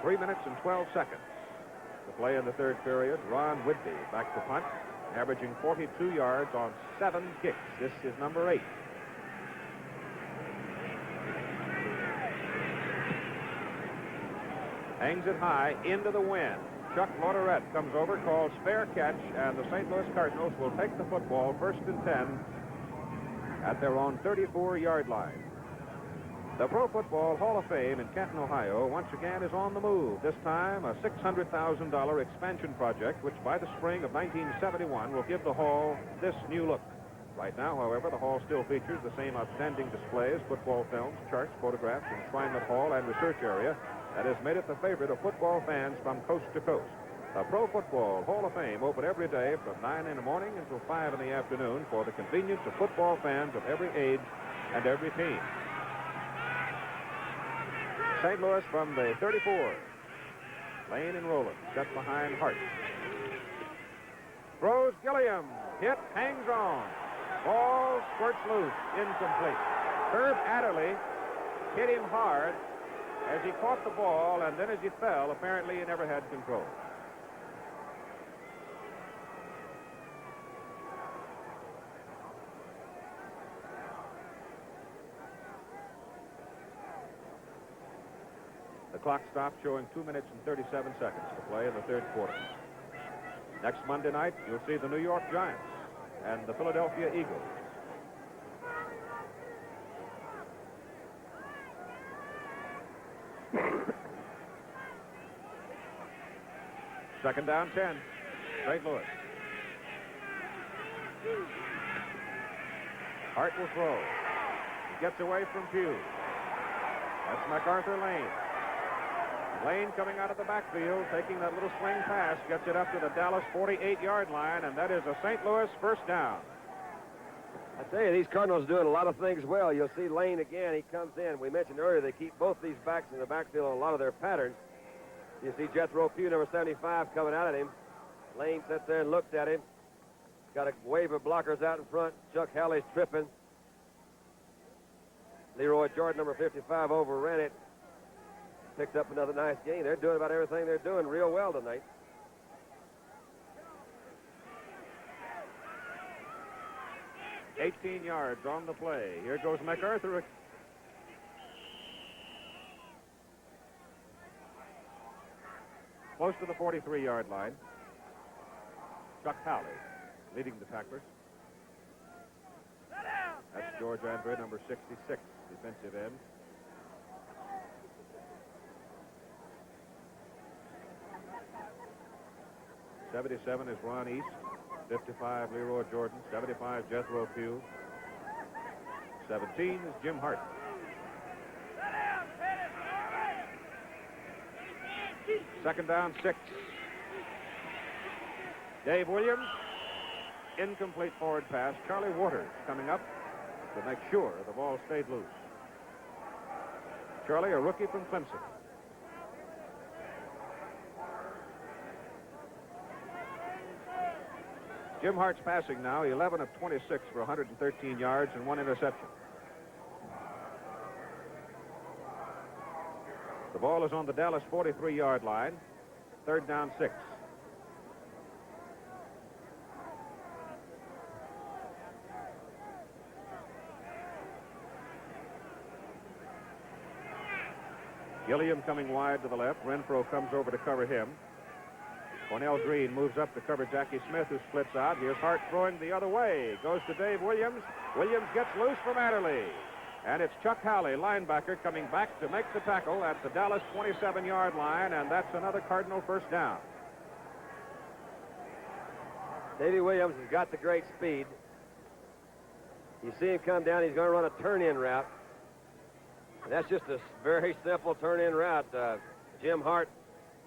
3 minutes and 12 seconds to play in the 3rd period. Ron Whitby back to punt, averaging 42 yards on 7 kicks. This is number 8. Hangs it high into the wind. Chuck Loderet comes over, calls fair catch, and the St. Louis Cardinals will take the football 1st and 10 at their own 34-yard line. The Pro Football Hall of Fame in Canton, Ohio, once again is on the move. This time, a $600,000 expansion project, which by the spring of 1971 will give the hall this new look. Right now, however, the hall still features the same outstanding displays, football films, charts, photographs, enshrinement hall, and research area that has made it the favorite of football fans from coast to coast. The Pro Football Hall of Fame open every day from 9 in the morning until 5 in the afternoon for the convenience of football fans of every age and every team. St. Louis from the 34. Lane and Roland set behind Hart. Throws Gilliam. Hit, hangs on. Ball squirts loose. Incomplete. Herb Adderley hit him hard as he caught the ball, and then as he fell, apparently he never had control. The clock stops, showing 2 minutes and 37 seconds to play in the 3rd quarter. Next Monday night, you'll see the New York Giants and the Philadelphia Eagles. Second down, 10. St. Louis. Hart will throw. He gets away from Pugh. That's MacArthur Lane. Lane coming out of the backfield, taking that little swing pass, gets it up to the Dallas 48-yard line, and that is a St. Louis 1st down. I tell you, these Cardinals are doing a lot of things well. You'll see Lane again. He comes in. We mentioned earlier they keep both these backs in the backfield on a lot of their patterns. You see Jethro Pugh, number 75, coming out at him. Lane sat there and looked at him. Got a wave of blockers out in front. Chuck Halley's tripping. Leroy Jordan, number 55, overran it. Picked up another nice gain. They're doing about everything they're doing real well tonight. $18 yards on the play. Here goes MacArthur. Close to the 43-yard line. Chuck Halley leading the tacklers. That's George Andre, number 66, defensive end. '77 is Ron East. 55, Leroy Jordan. 75, Jethro Pugh. 17 is Jim Hart. Second down, 6. Dave Williams. Incomplete forward pass. Charlie Waters coming up to make sure the ball stayed loose. Charlie, a rookie from Clemson. Jim Hart's passing now, 11 of 26 for 113 yards and 1 interception. The ball is on the Dallas 43-yard line. 3rd down, 6. Gilliam coming wide to the left. Renfro comes over to cover him. Cornell Green moves up to cover Jackie Smith, who splits out. Here's Hart throwing the other way. Goes to Dave Williams. Williams gets loose from Adderley. And it's Chuck Howley, linebacker, coming back to make the tackle at the Dallas 27-yard line, and that's another Cardinal first down. Davey Williams has got the great speed. You see him come down, he's going to run a turn-in route. And that's just a very simple turn-in route. Jim Hart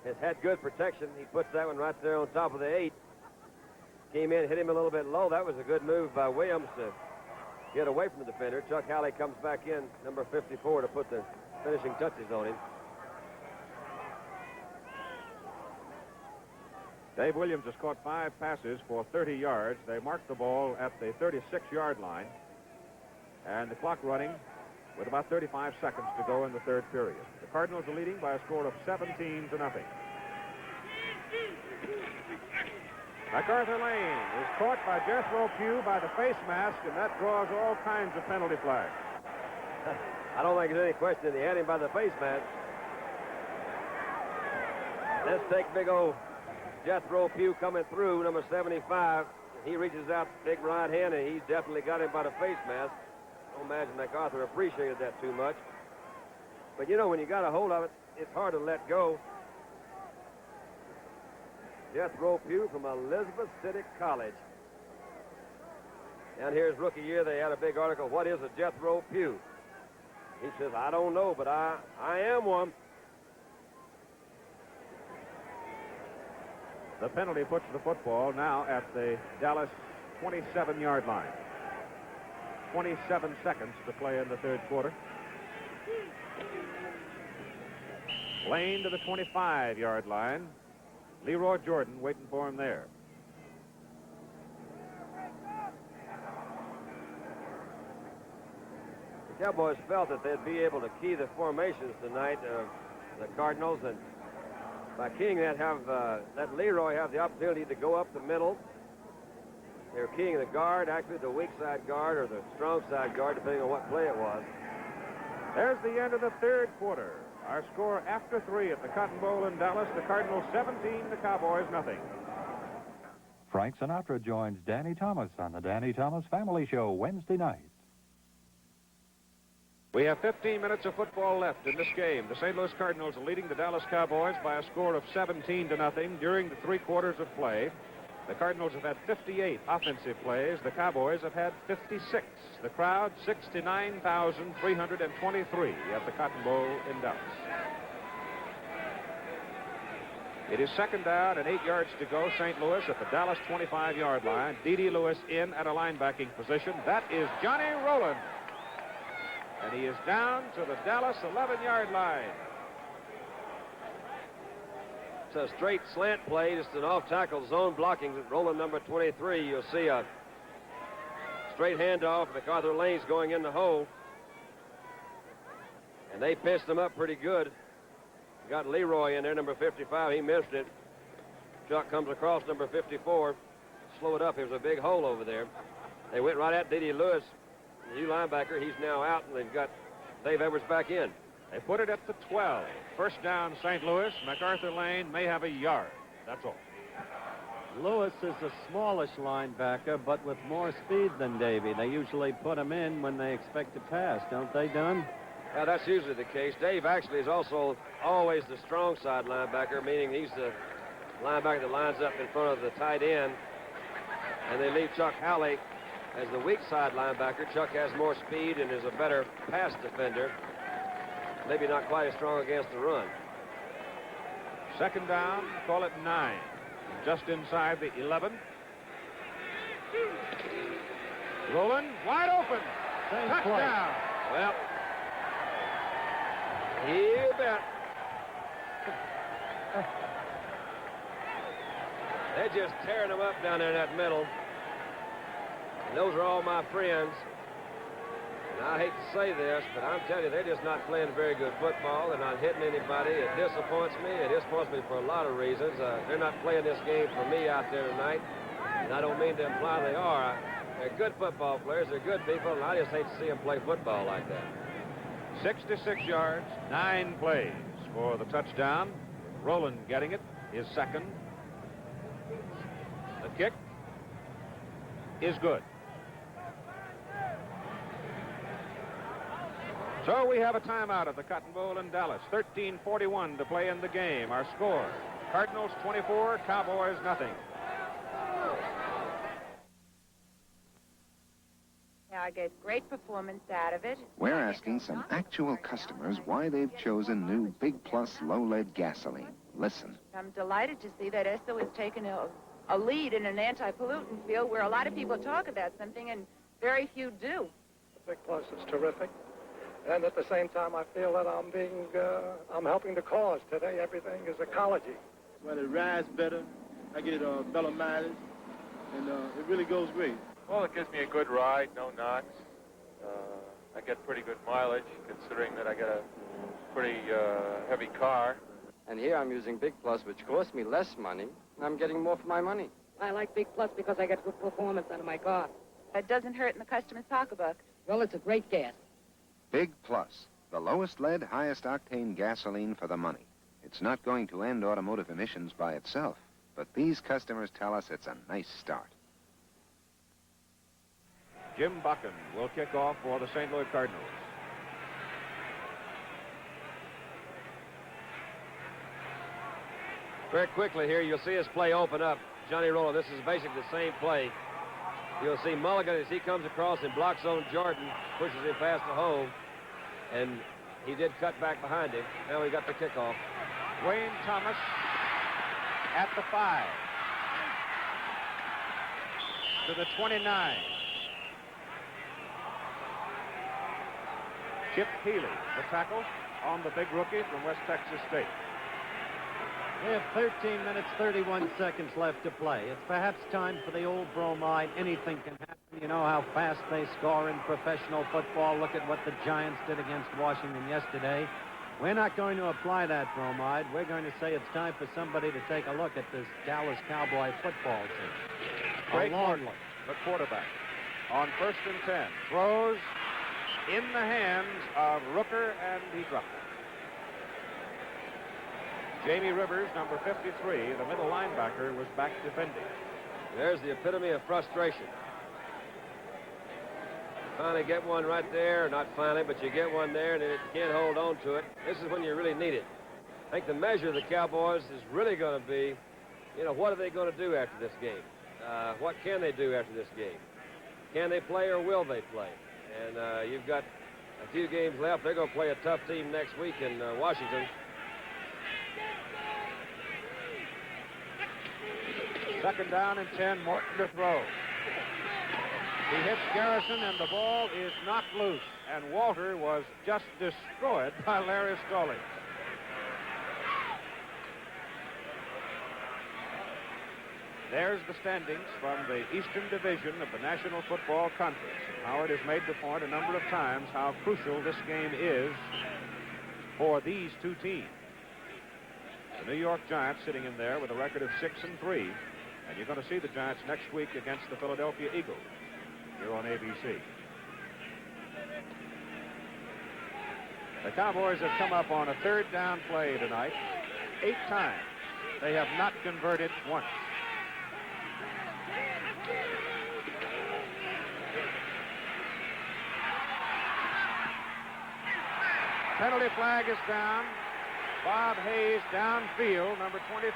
has had good protection. He puts that one right there on top of the 8. Came in, hit him a little bit low. That was a good move by Williams to get away from the defender. Chuck Howley comes back in, number 54, to put the finishing touches on him. Dave Williams has caught 5 passes for 30 yards. They mark the ball at the 36-yard line. And the clock running with about 35 seconds to go in the 3rd period. The Cardinals are leading by a score of 17-0. MacArthur Lane is caught by Jethro Pugh by the face mask, and that draws all kinds of penalty flags. I don't think there's any question that he had him by the face mask. Let's take big old Jethro Pugh coming through, number 75. He reaches out big right hand, and he's definitely got him by the face mask. I don't imagine MacArthur appreciated that too much. But, you know, when you got a hold of it, it's hard to let go. Jethro Pugh from Elizabeth City College. Down here his rookie year, they had a big article, what is a Jethro Pugh? He says, I don't know, but I am one. The penalty puts the football now at the Dallas 27-yard line. 27 seconds to play in the 3rd quarter. Lane to the 25-yard line. Leroy Jordan waiting for him there. The Cowboys felt that they'd be able to key the formations tonight of the Cardinals, and by keying that, let Leroy have the opportunity to go up the middle. They were keying the guard, actually the weak side guard or the strong side guard, depending on what play it was. There's the end of the 3rd quarter. Our score after 3 at the Cotton Bowl in Dallas. The Cardinals 17, the Cowboys nothing. Frank Sinatra joins Danny Thomas on the Danny Thomas Family Show Wednesday night. We have 15 minutes of football left in this game. The St. Louis Cardinals are leading the Dallas Cowboys by a score of 17-0 during the 3 quarters of play. The Cardinals have had 58 offensive plays. The Cowboys have had 56. The crowd, 69,323 at the Cotton Bowl in Dallas. It is 2nd down and 8 yards to go. St. Louis at the Dallas 25-yard line. D.D. Lewis in at a linebacking position. That is Johnny Roland. And he is down to the Dallas 11-yard line. It's a straight slant play, just an off-tackle zone blocking. Roland number 23, you'll see a straight handoff. MacArthur Lane's going in the hole. And they pinched him up pretty good. Got Leroy in there, number 55. He missed it. Chuck comes across, number 54. Slow it up. There's a big hole over there. They went right at D.D. Lewis, the new linebacker. He's now out, and they've got Dave Edwards back in. They put it at the 12. First down, St. Louis. MacArthur Lane may have a yard. That's all. Lewis is a smallish linebacker, but with more speed than Davey. They usually put him in when they expect to pass, don't they, Dunn? Yeah, that's usually the case. Dave actually is also always the strong side linebacker, meaning he's the linebacker that lines up in front of the tight end. And they leave Chuck Howley as the weak side linebacker. Chuck has more speed and is a better pass defender. Maybe not quite as strong against the run. 2nd down, call it 9. Just inside the 11. Roland, wide open. Touchdown. Well, you bet. They're just tearing them up down there in that middle. And those are all my friends. And I hate to say this, but I'm telling you, they're just not playing very good football. They're not hitting anybody. It disappoints me. It disappoints me for a lot of reasons. They're not playing this game for me out there tonight. And I don't mean to imply they are. They're good football players. They're good people, and I just hate to see them play football like that. 66 yards, 9 plays for the touchdown. Roland getting it, his second. The kick is good. So we have a timeout at the Cotton Bowl in Dallas. 13:41 to play in the game. Our score, Cardinals 24, Cowboys nothing. Yeah, I get great performance out of it. We're asking some actual customers why they've chosen new Big Plus low-lead gasoline. Listen. I'm delighted to see that Esso has taken a lead in an anti-pollutant field where a lot of people talk about something and very few do. The Big Plus is terrific. And at the same time, I feel that I'm helping the cause. Today, everything is ecology. When it rides better, I get better mileage, and it really goes great. Well, it gives me a good ride, no knocks. I get pretty good mileage, considering that I got a pretty heavy car. And here I'm using Big Plus, which costs me less money, and I'm getting more for my money. I like Big Plus because I get good performance out of my car. It doesn't hurt in the customer's pocketbook. Well, it's a great gas. Big Plus, the lowest lead, highest octane gasoline for the money. It's not going to end automotive emissions by itself, but these customers tell us it's a nice start. Jim Buchan will kick off for the St. Louis Cardinals. Very quickly here, you'll see his play open up. Johnny Roland, this is basically the same play. You'll see Mulligan as he comes across and blocks on Jordan, pushes him past the hole, and he did cut back behind him. Now we got the kickoff. Wayne Thomas at the 5. To the 29. Chip Healy, the tackle on the big rookie from West Texas State. We have 13 minutes, 31 seconds left to play. It's perhaps time for the old bromide. Anything can happen. You know how fast they score in professional football. Look at what the Giants did against Washington yesterday. We're not going to apply that bromide. We're going to say it's time for somebody to take a look at this Dallas Cowboy football team. Craig Morton, the quarterback, on 1st and 10, throws in the hands of Rooker, and he dropped it. Jamie Rivers, number 53, the middle linebacker, was back defending. There's the epitome of frustration. Finally get one right there. Not finally, but you get one there, and then you can't hold on to it. This is when you really need it. I think the measure of the Cowboys is really going to be, you know, what are they going to do after this game? What can they do after this game? Can they play or will they play? And you've got a few games left. They're going to play a tough team next week in Washington. Second down and 10, Morton to throw. He hits Garrison, and the ball is knocked loose. And Walter was just destroyed by Larry Stallings. There's the standings from the Eastern Division of the National Football Conference. Howard has made the point a number of times how crucial this game is for these two teams. The New York Giants sitting in there with a record of 6-3. And you're going to see the Giants next week against the Philadelphia Eagles here on ABC. The Cowboys have come up on a 3rd down play tonight 8 times. They have not converted once. Penalty flag is down. Bob Hayes downfield, number 22,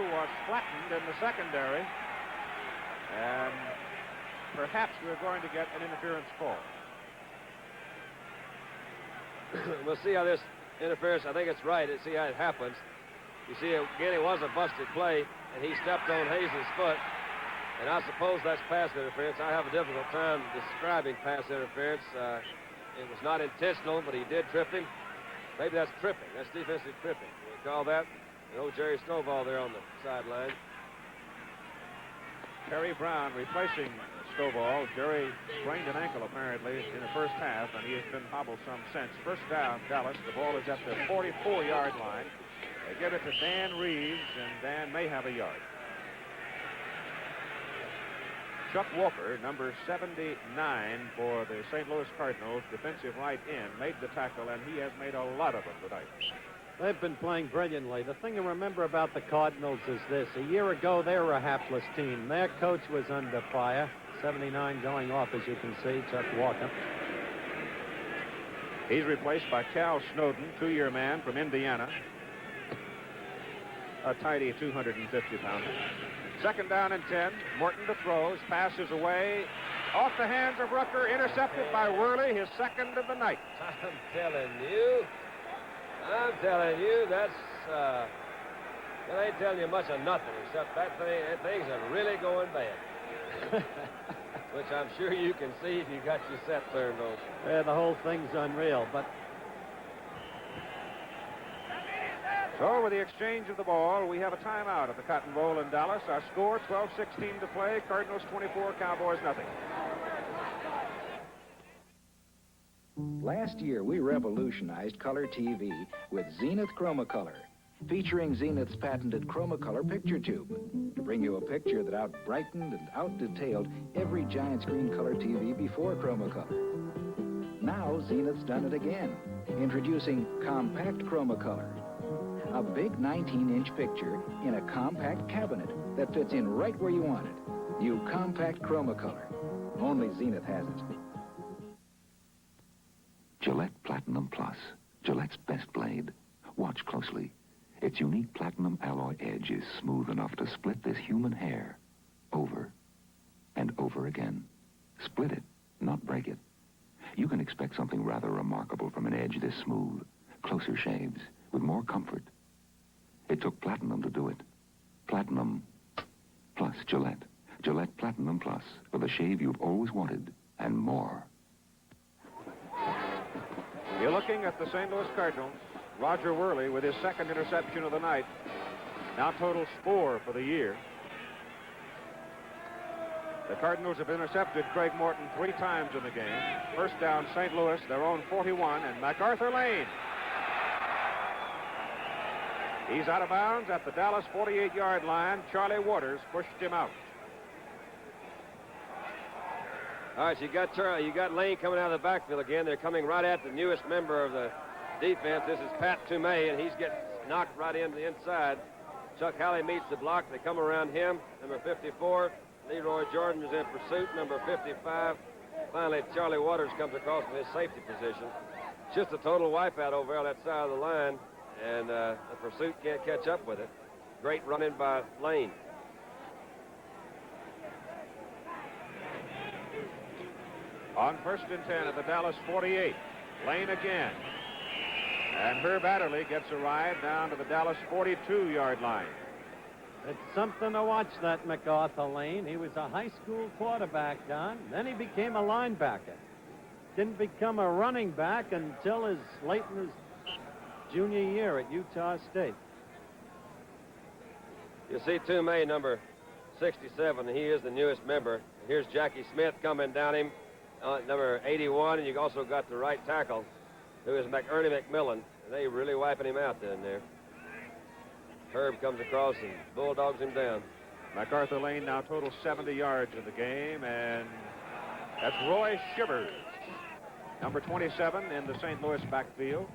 was flattened in the secondary. And perhaps we're going to get an interference call. We'll see how this interference, I think it's right. See how it happens. You see, again, it was a busted play, and he stepped on Hayes' foot. And I suppose that's pass interference. I have a difficult time describing pass interference. It was not intentional, but he did trip him. Maybe that's tripping. That's defensive tripping. You call that? And old Jerry Stovall there on the sideline. Terry Brown replacing Stovall. Jerry sprained an ankle apparently in the first half, and he has been hobbled some since. First down, Dallas. The ball is at the 44-yard line. They give it to Dan Reeves, and Dan may have a yard. Chuck Walker, number 79 for the St. Louis Cardinals, defensive right end, made the tackle, and he has made a lot of them tonight. They've been playing brilliantly. The thing to remember about the Cardinals is this. A year ago, they were a hapless team. Their coach was under fire. 79 going off, as you can see, Chuck Walker. He's replaced by Cal Snowden, 2-year man from Indiana. A tidy 250-pounder. Second down and 10. Morton to throws. Passes away. Off the hands of Rucker. Intercepted by Worley, his second of the night. I'm telling you, that's, that ain't telling you much of nothing, except that things are really going bad. Which I'm sure you can see if you got your set turned on. Yeah, the whole thing's unreal, but... So, with the exchange of the ball, we have a timeout at the Cotton Bowl in Dallas. Our score, 12-16 to play. Cardinals 24, Cowboys nothing. Last year, we revolutionized color TV with Zenith Chromacolor, featuring Zenith's patented Chromacolor picture tube to bring you a picture that out-brightened and out-detailed every giant screen color TV before Chromacolor. Now, Zenith's done it again, introducing Compact Chromacolor, a big 19-inch picture in a compact cabinet that fits in right where you want it. New Compact Chromacolor. Only Zenith has it. Gillette Platinum Plus, Gillette's best blade. Watch closely. Its unique platinum alloy edge is smooth enough to split this human hair over and over again. Split it, not break it. You can expect something rather remarkable from an edge this smooth. Closer shaves, with more comfort. It took platinum to do it. Platinum Plus Gillette. Gillette Platinum Plus, for the shave you've always wanted and more. You're looking at the St. Louis Cardinals. Roger Worley with his second interception of the night. Now totals 4 for the year. The Cardinals have intercepted Craig Morton 3 times in the game. First down, St. Louis, their own 41, and MacArthur Lane. He's out of bounds at the Dallas 48-yard line. Charlie Waters pushed him out. All right, you got Lane coming out of the backfield again. They're coming right at the newest member of the defense. This is Pat Toomey, and he's getting knocked right into the inside. Chuck Halley meets the block. They come around him. Number 54, Leroy Jordan is in pursuit. Number 55. Finally, Charlie Waters comes across from his safety position. Just a total wipeout over on that side of the line, and the pursuit can't catch up with it. Great running by Lane. On 1st and 10 at the Dallas 48. Lane again. And Herb Adderley gets a ride down to the Dallas 42-yard line. It's something to watch, that MacArthur Lane. He was a high school quarterback, Don. Then he became a linebacker. Didn't become a running back until late in his junior year at Utah State. You see Toomey, number 67. He is the newest member. Here's Jackie Smith coming down him. Number 81, and you also got the right tackle, who is Ernie McMillan, and they really wiping him out down there. Herb comes across and bulldogs him down. MacArthur Lane now totals 70 yards in the game, and that's Roy Shivers, number 27 in the St. Louis backfield.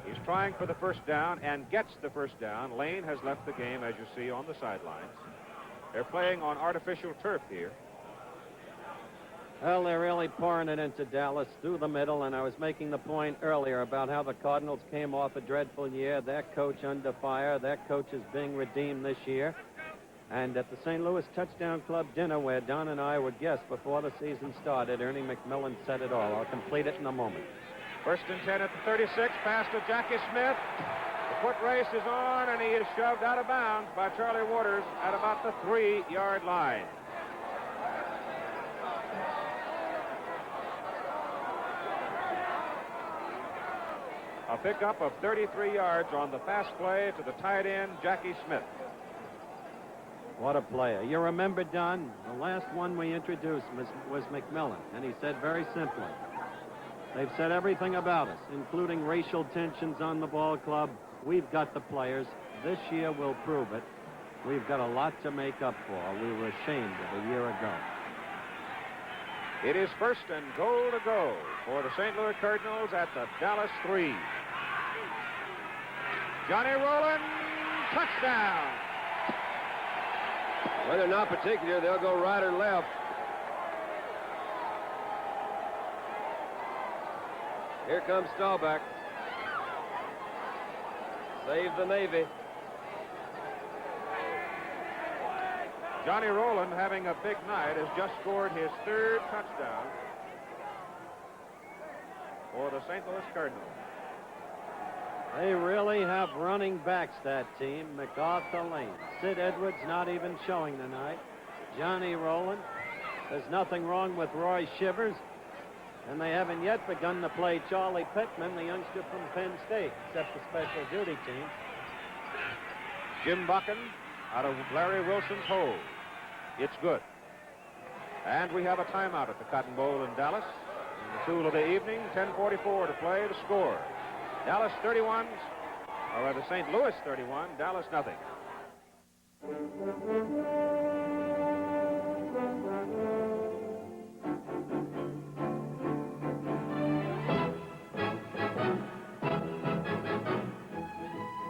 He's trying for the first down and gets the first down. Lane has left the game, as you see, on the sidelines. They're playing on artificial turf here. Well, they're really pouring it into Dallas through the middle, and I was making the point earlier about how the Cardinals came off a dreadful year. Their coach under fire. Their coach is being redeemed this year. And at the St. Louis Touchdown Club dinner, where Don and I were guests before the season started, Ernie McMillan said it all. I'll complete it in a moment. 1st and 10 at the 36, pass to Jackie Smith. The foot race is on, and he is shoved out of bounds by Charlie Waters at about the 3-yard line. A pickup of 33 yards on the fast play to the tight end, Jackie Smith. What a player. You remember, Don, the last one we introduced was McMillan, and he said very simply, they've said everything about us, including racial tensions on the ball club. We've got the players. This year will prove it. We've got a lot to make up for. We were ashamed of a year ago. It is first and goal to go for the St. Louis Cardinals at the Dallas 3. Johnny Roland, touchdown. Well, they're not particular. They'll go right or left. Here comes Staubach. Save the Navy. Johnny Roland, having a big night, has just scored his 3rd touchdown for the St. Louis Cardinals. They really have running backs, that team. MacArthur Lane. Sid Edwards not even showing tonight. Johnny Roland. There's nothing wrong with Roy Shivers. And they haven't yet begun to play Charlie Pittman, the youngster from Penn State, except the special duty team. Jim Buchan out of Larry Wilson's hole. It's good. And we have a timeout at the Cotton Bowl in Dallas. In the tool of the evening, 10:44 to play. The score. Dallas 31, or rather St. Louis 31, Dallas nothing.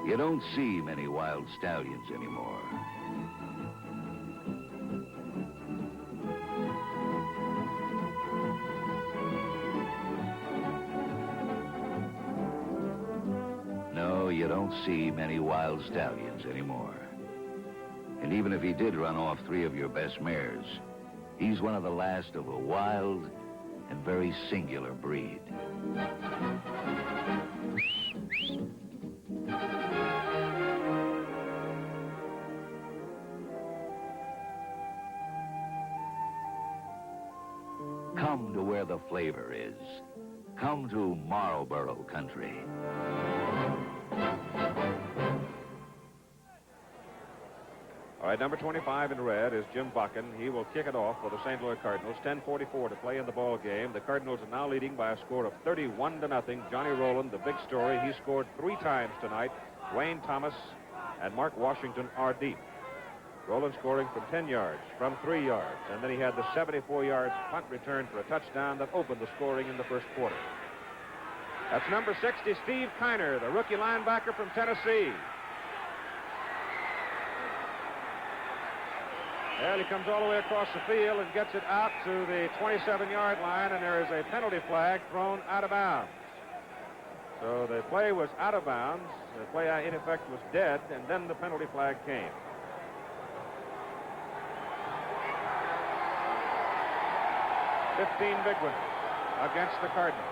You don't see many wild stallions anymore. No, you don't see many wild stallions anymore. And even if he did run off 3 of your best mares, he's one of the last of a wild and very singular breed. Come to where the flavor is. Come to Marlboro country. All right, number 25 in red is Jim Buchan. He will kick it off for the St. Louis Cardinals. 10:44 to play in the ball game. The Cardinals are now leading by a score of 31-0. Johnny Roland, the big story. He scored 3 times tonight. Wayne Thomas and Mark Washington are deep. Roland scoring from 10 yards, from 3 yards. And then he had the 74-yard punt return for a touchdown that opened the scoring in the first quarter. That's number 60, Steve Kiner, the rookie linebacker from Tennessee. And he comes all the way across the field and gets it out to the 27-yard line, and there is a penalty flag thrown out of bounds. So the play was out of bounds. The play, in effect, was dead, and then the penalty flag came. $15 big ones against the Cardinals.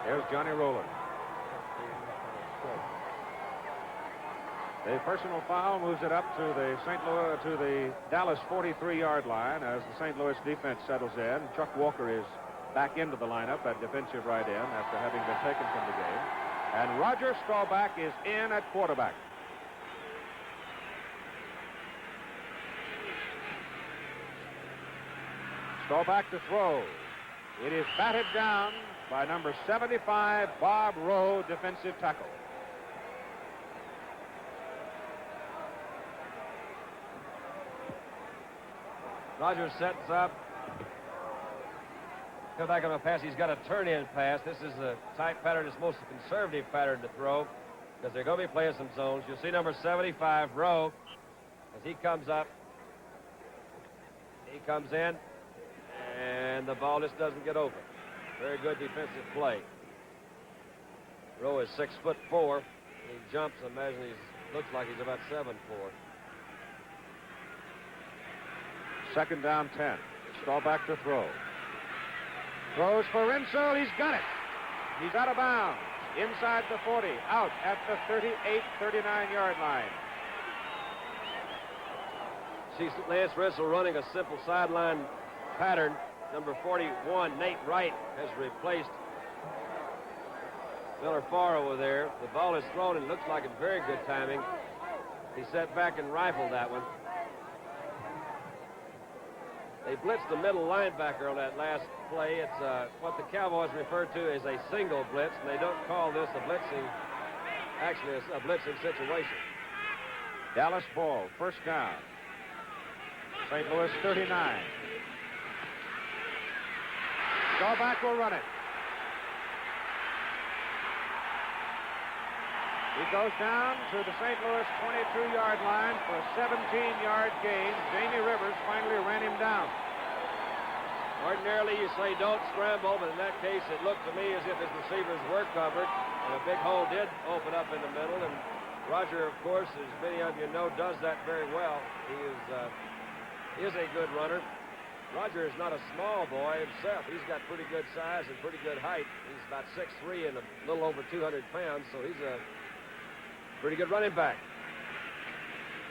There's Johnny Roland. The personal foul moves it up to the Dallas 43-yard line as the St. Louis defense settles in. Chuck Walker is back into the lineup at defensive right end after having been taken from the game. And Roger Staubach is in at quarterback. Staubach to throw. It is batted down by number 75, Bob Rowe, defensive tackle. Rogers sets up. Come back on a pass. He's got a turn-in pass. This is the type pattern. It's most conservative pattern to throw because they're going to be playing some zones. You'll see number 75, Rowe, as he comes up. He comes in, and the ball just doesn't get over. Very good defensive play. Rowe is 6'4". He jumps. I imagine he looks like he's about 7'4". Second down 10. Staubach to throw. Throws for Rentzel. He's got it. He's out of bounds. Inside the 40. Out at the 38, 39-yard line. See Lance Rentzel running a simple sideline pattern. Number 41, Nate Wright, has replaced Miller far over there. The ball is thrown and looks like it's very good timing. He set back and rifled that one. They blitzed the middle linebacker on that last play. It's what the Cowboys refer to as a single blitz, and they don't call this a blitzing, actually it's a blitzing situation. Dallas ball, first down. St. Louis 39. Staubach will run it. He goes down to the St. Louis 22-yard line for a 17-yard gain. Jamie Rivers finally ran him down. Ordinarily, you say don't scramble, but in that case, it looked to me as if his receivers were covered, and a big hole did open up in the middle, and Roger, of course, as many of you know, does that very well. He is a good runner. Roger is not a small boy himself. He's got pretty good size and pretty good height. He's about 6'3" and a little over 200 pounds, so he's a pretty good running back.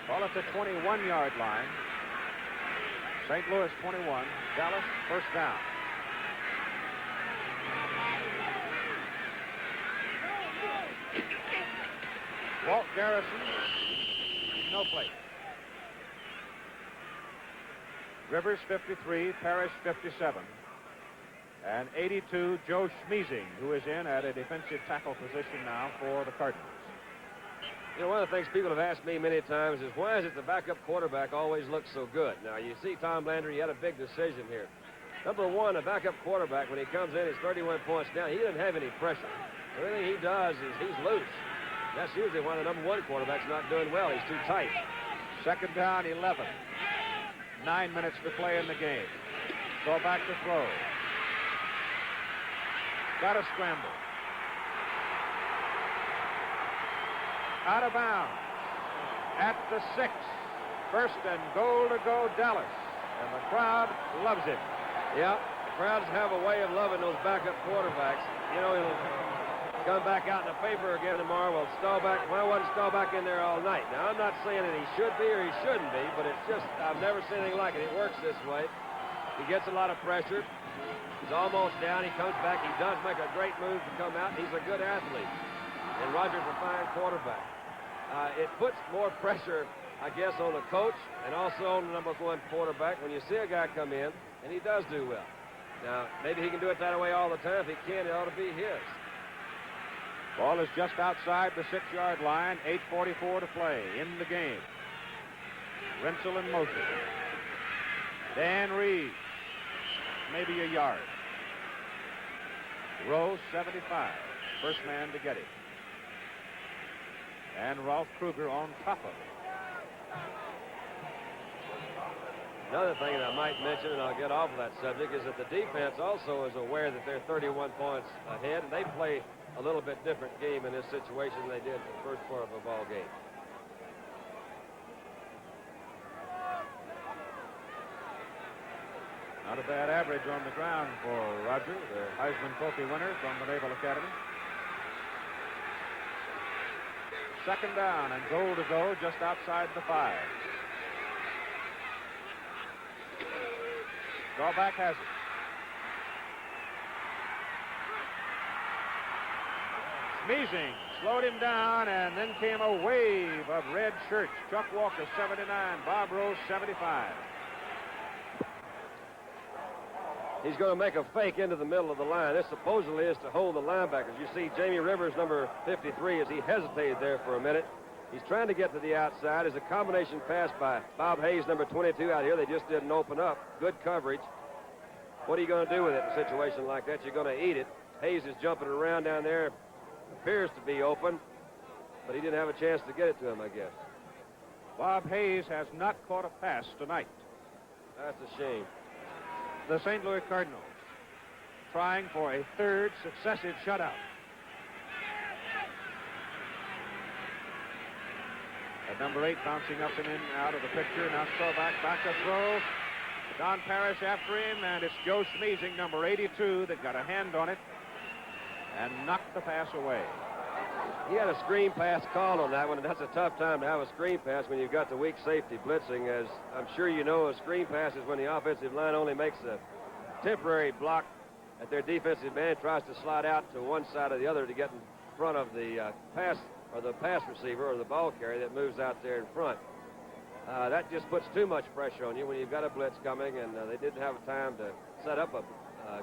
Ball at the 21-yard line. St. Louis 21, Dallas first down. Walt Garrison, no play. Rivers 53, Parrish 57. And 82, Joe Schmeezing, who is in at a defensive tackle position now for the Cardinals. You know, one of the things people have asked me many times is why is it the backup quarterback always looks so good? Now, you see Tom Landry, he had a big decision here. Number one, a backup quarterback, when he comes in, he's 31 points down. He doesn't have any pressure. Everything he does is he's loose. That's usually why the number one quarterback's not doing well. He's too tight. Second down, 11. 9 minutes to play in the game. Go back to throw. Got to scramble. Out of bounds. At the 6. First and goal to go, Dallas. And the crowd loves it. Yeah, crowds have a way of loving those backup quarterbacks. You know, he'll come back out in the paper again tomorrow. Well, Staubach, why wasn't Staubach in there all night? Now, I'm not saying that he should be or he shouldn't be, but it's just, I've never seen anything like it. It works this way. He gets a lot of pressure. He's almost down. He comes back. He does make a great move to come out. He's a good athlete. And Roger's a fine quarterback. It puts more pressure, I guess, on the coach and also on the number one quarterback when you see a guy come in, and he does do well. Now, maybe he can do it that way all the time. If he can, it ought to be his. Ball is just outside the 6-yard line. 8:44 to play in the game. Rentzel in motion. Dan Reeves, maybe a yard. Rowe, 75. First man to get it. And Ralph Kruger on top of it. Another thing that I might mention, and I'll get off of that subject, is that the defense also is aware that they're 31 points ahead, and they play a little bit different game in this situation than they did in the first part of a ball game. Not a bad average on the ground for Roger, the Heisman Trophy winner from the Naval Academy. Second down and goal to go just outside the 5. Staubach has it. Schmeezing slowed him down, and then came a wave of red shirts. Chuck Walker, 79. Bob Rose, 75. He's going to make a fake into the middle of the line. This supposedly is to hold the linebackers. You see Jamie Rivers, number 53, as he hesitated there for a minute. He's trying to get to the outside. It's a combination pass by Bob Hayes, number 22, out here. They just didn't open up. Good coverage. What are you going to do with it in a situation like that? You're going to eat it. Hayes is jumping around down there. Appears to be open, but he didn't have a chance to get it to him, I guess. Bob Hayes has not caught a pass tonight. That's a shame. The St. Louis Cardinals trying for a third successive shutout. At number 8 bouncing up and in out of the picture. Now Staubach back to throw. Don Parrish after him, and it's Joe Schmeezing, number 82, that got a hand on it and knocked the pass away. He had a screen pass call on that one, and that's a tough time to have a screen pass when you've got the weak safety blitzing. As I'm sure you know, a screen pass is when the offensive line only makes a temporary block at their defensive man, tries to slide out to one side or the other to get in front of the pass receiver or the ball carrier that moves out there in front. That just puts too much pressure on you when you've got a blitz coming, and they didn't have time to set up a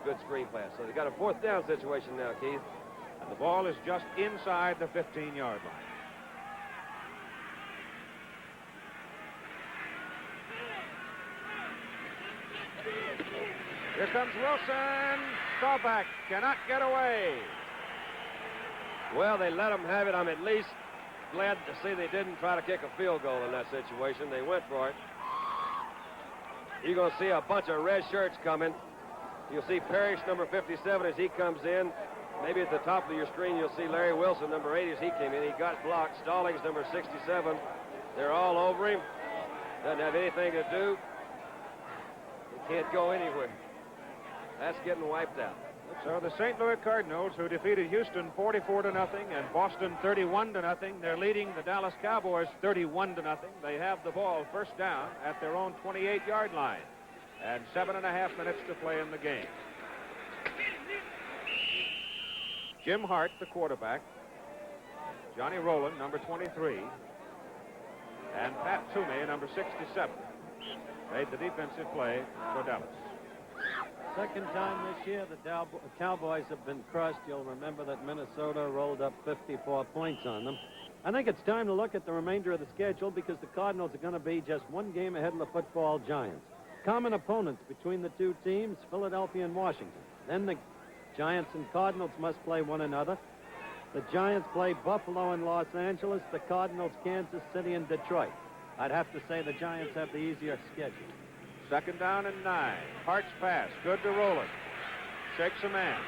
good screen pass. So they got a 4th down situation now, Keith. And the ball is just inside the 15-yard line. Here comes Wilson. Staubach cannot get away. Well, they let them have it. I'm at least glad to see they didn't try to kick a field goal in that situation. They went for it. You're going to see a bunch of red shirts coming. You'll see Parrish, number 57, as he comes in. Maybe at the top of your screen, you'll see Larry Wilson, number 8, as he came in. He got blocked. Stallings, number 67. They're all over him. Doesn't have anything to do. He can't go anywhere. That's getting wiped out. So the St. Louis Cardinals, who defeated Houston 44-0 and Boston 31-0, they're leading the Dallas Cowboys 31-0. They have the ball first down at their own 28-yard line, and 7.5 minutes to play in the game. Jim Hart, the quarterback, Johnny Roland, number 23, and Pat Toomey, number 67, made the defensive play for Dallas. Second time this year the Cowboys have been crushed. You'll remember that Minnesota rolled up 54 points on them. I think it's time to look at the remainder of the schedule because the Cardinals are going to be just one game ahead of the football Giants. Common opponents between the two teams, Philadelphia and Washington. Then the Giants and Cardinals must play one another. The Giants play Buffalo and Los Angeles, the Cardinals, Kansas City and Detroit. I'd have to say the Giants have the easier schedule. Second down and 9. Hart's pass, good to Roland. Shakes a man.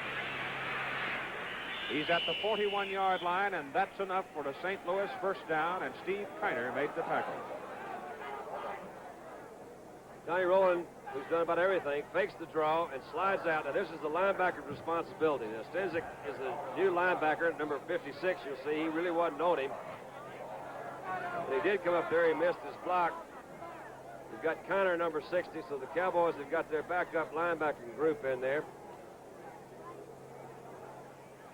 He's at the 41-yard line, and that's enough for the St. Louis first down, and Steve Kiner made the tackle. Johnny Roland, who's done about everything, fakes the draw and slides out. Now, this is the linebacker's responsibility. Now, Stenzik is the new linebacker, number 56. You'll see he really wasn't on him. But he did come up there. He missed his block. We've got Connor, number 60, so the Cowboys have got their backup linebacking group in there.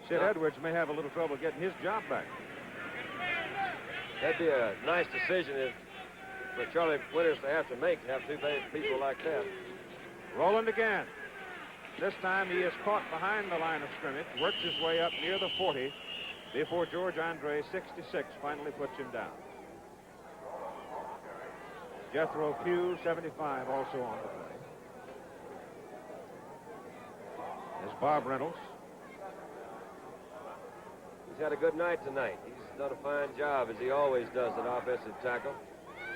Sid Edwards may have a little trouble getting his job back. That'd be a nice decision for Charlie Winters to have to make, to have two people like that. Roland again. This time he is caught behind the line of scrimmage, works his way up near the 40 before George Andre, 66, finally puts him down. Jethro Pugh, 75, also on the play. There's Bob Reynolds. He's had a good night tonight. He's done a fine job, as he always does, at offensive tackle.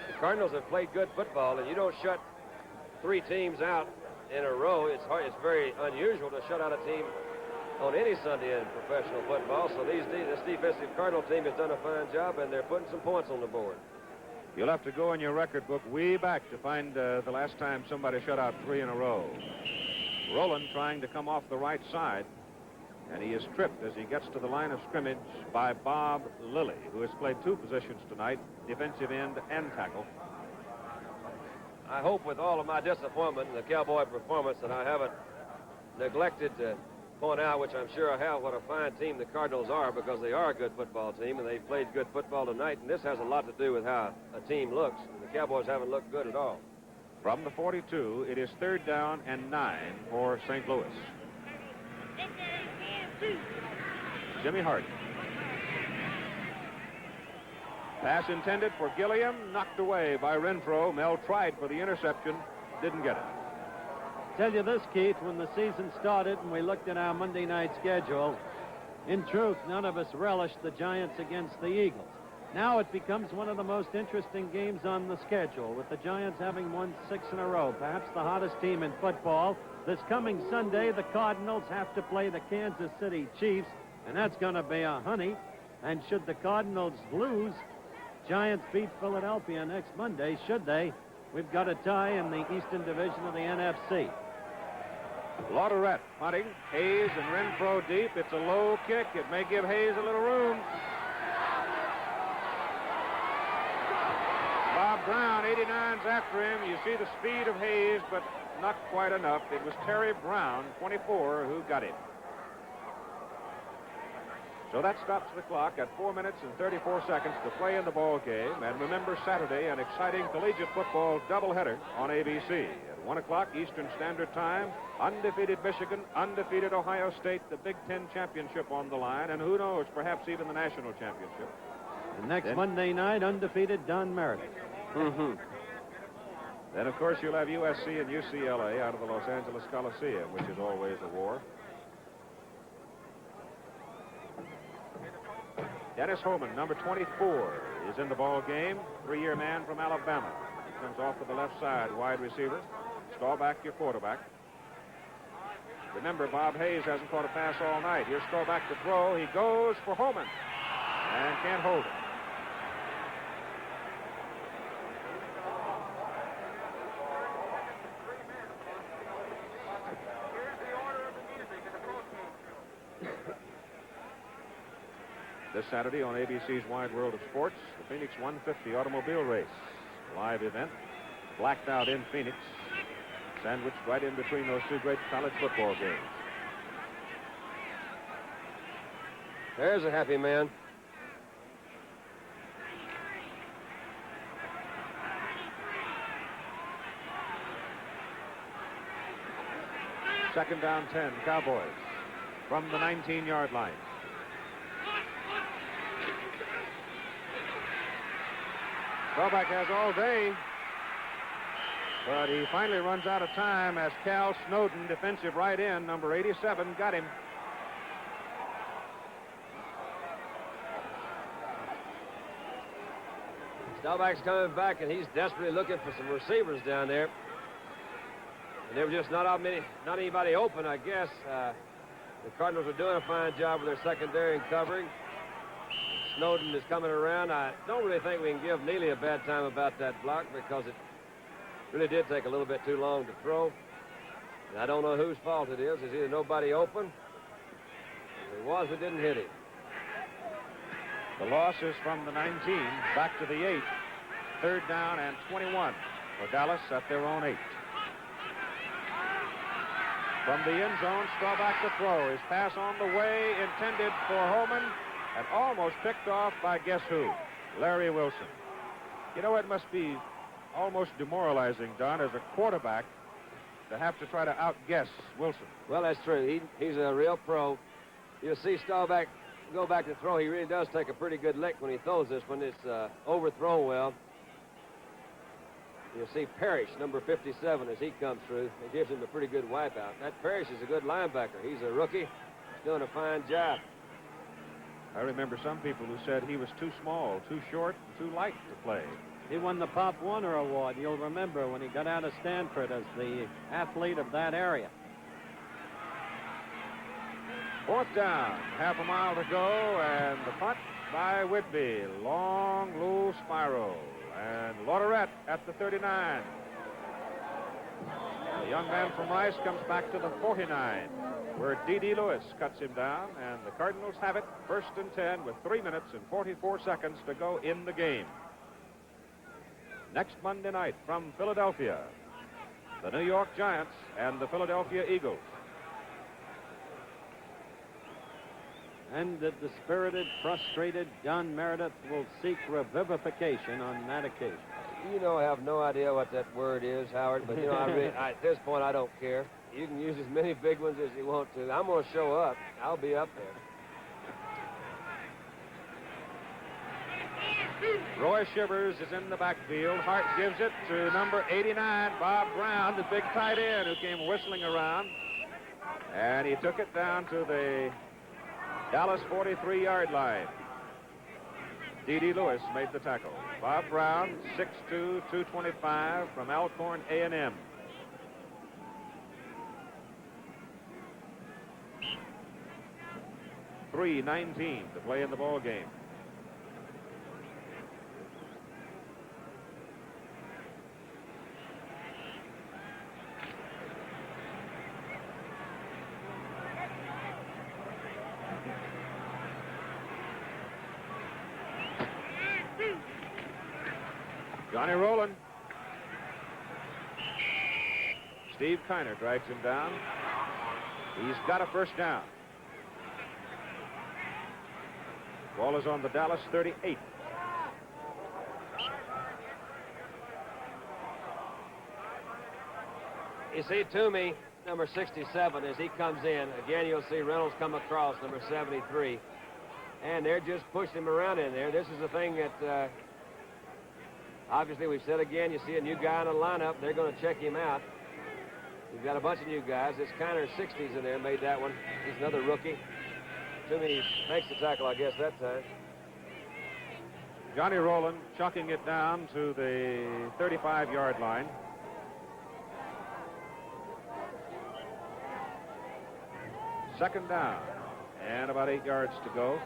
The Cardinals have played good football, and you don't shut 3 teams out in a row. It's very unusual to shut out a team on any Sunday in professional football. So this defensive Cardinal team has done a fine job, and they're putting some points on the board. You'll have to go in your record book way back to find the last time somebody shut out 3 in a row. Roland trying to come off the right side, and he is tripped as he gets to the line of scrimmage by Bob Lilly, who has played 2 positions tonight, defensive end and tackle. I hope with all of my disappointment in the Cowboy performance that I haven't neglected to point out, which I'm sure I have, what a fine team the Cardinals are, because they are a good football team, and they've played good football tonight, and this has a lot to do with how a team looks. The Cowboys haven't looked good at all. From the 42, it is 3rd down and 9 for St. Louis. Jimmy Hart. Pass intended for Gilliam, knocked away by Renfro. Mel tried for the interception, didn't get it. Tell you this, Keith, when the season started and we looked at our Monday night schedule, in truth, none of us relished the Giants against the Eagles. Now it becomes one of the most interesting games on the schedule, with the Giants having won 6 in a row, perhaps the hottest team in football. This coming Sunday, the Cardinals have to play the Kansas City Chiefs, and that's going to be a honey. And should the Cardinals lose, Giants beat Philadelphia next Monday. Should they, we've got a tie in the Eastern Division of the NFC. Lauderette punting. Hayes and Renfro deep. It's a low kick. It may give Hayes a little room. Bob Brown, 89's after him. You see the speed of Hayes, but not quite enough. It was Terry Brown, 24, who got him. So that stops the clock at 4 minutes and 34 seconds to play in the ball game. And remember, Saturday, an exciting collegiate football doubleheader on ABC. At 1 o'clock Eastern Standard Time, undefeated Michigan, undefeated Ohio State, the Big Ten championship on the line, and who knows, perhaps even the national championship. And next Monday night, undefeated Don Meredith. Then, of course, you'll have USC and UCLA out of the Los Angeles Coliseum, which is always a war. Dennis Holman, number 24, is in the ball game. 3-year man from Alabama. He comes off to the left side, wide receiver. Staubach, your quarterback. Remember, Bob Hayes hasn't caught a pass all night. Here's Staubach to throw. He goes for Holman and can't hold it. This Saturday on ABC's Wide World of Sports, the Phoenix 150 automobile race. Live event, blacked out in Phoenix, sandwiched right in between those two great college football games. There's a happy man. Second down 10, Cowboys, from the 19-yard line. Staubach has all day, but he finally runs out of time as Cal Snowden, defensive right end, number 87, got him. Staubach's coming back, and he's desperately looking for some receivers down there. And there were just not anybody open, I guess. The Cardinals are doing a fine job with their secondary and covering. Snowden is coming around. I don't really think we can give Neely a bad time about that block because it really did take a little bit too long to throw. And I don't know whose fault it is. There's either nobody open. If it was, we didn't hit him. The loss is from the 19 back to the 8. Third down and 21 for Dallas at their own 8. From the end zone, Staubach to throw. His pass on the way, intended for Holman, and almost picked off by guess who? Larry Wilson. You know, it must be almost demoralizing, Don, as a quarterback to have to try to outguess Wilson. Well, that's true. He's a real pro. You'll see Staubach go back to throw. He really does take a pretty good lick when he throws this one. It's overthrown well. You'll see Parrish, number 57, as he comes through. It gives him a pretty good wipeout. That Parrish is a good linebacker. He's a rookie. He's doing a fine job. I remember some people who said he was too small, too short, too light to play. He won the Pop Warner Award, you'll remember, when he got out of Stanford as the athlete of that area. Fourth down, half a mile to go, and the punt by Whitby. Long, low spiral. And Lauderette at the 39. The young man from Rice comes back to the 49, where D.D. Lewis cuts him down, and the Cardinals have it, 1st and 10, with 3 minutes and 44 seconds to go in the game. Next Monday night from Philadelphia, the New York Giants and the Philadelphia Eagles. And the dispirited, frustrated Don Meredith will seek revivification on that occasion. You know, I have no idea what that word is, Howard, but, you know, at this point, I don't care. You can use as many big ones as you want to. I'm going to show up. I'll be up there. Roy Shivers is in the backfield. Hart gives it to number 89, Bob Brown, the big tight end who came whistling around. And he took it down to the Dallas 43-yard line. D.D. Lewis made the tackle. Bob Brown, 6'2", 225 from Alcorn A&M. .319 to play in the ball game. Johnny Roland. Steve Kiner drags him down. He's got a first down. Ball is on the Dallas 38. You see Toomey, number 67, as he comes in. Again, you'll see Reynolds come across, number 73. And they're just pushing him around in there. This is the thing that, obviously, we've said again, you see a new guy in the lineup. They're going to check him out. We've got a bunch of new guys. It's Kiner 60s in there, made that one. He's another rookie. Toomey makes the tackle, I guess, that time. Johnny Roland chucking it down to the 35-yard line. Second down, and about 8 yards to go.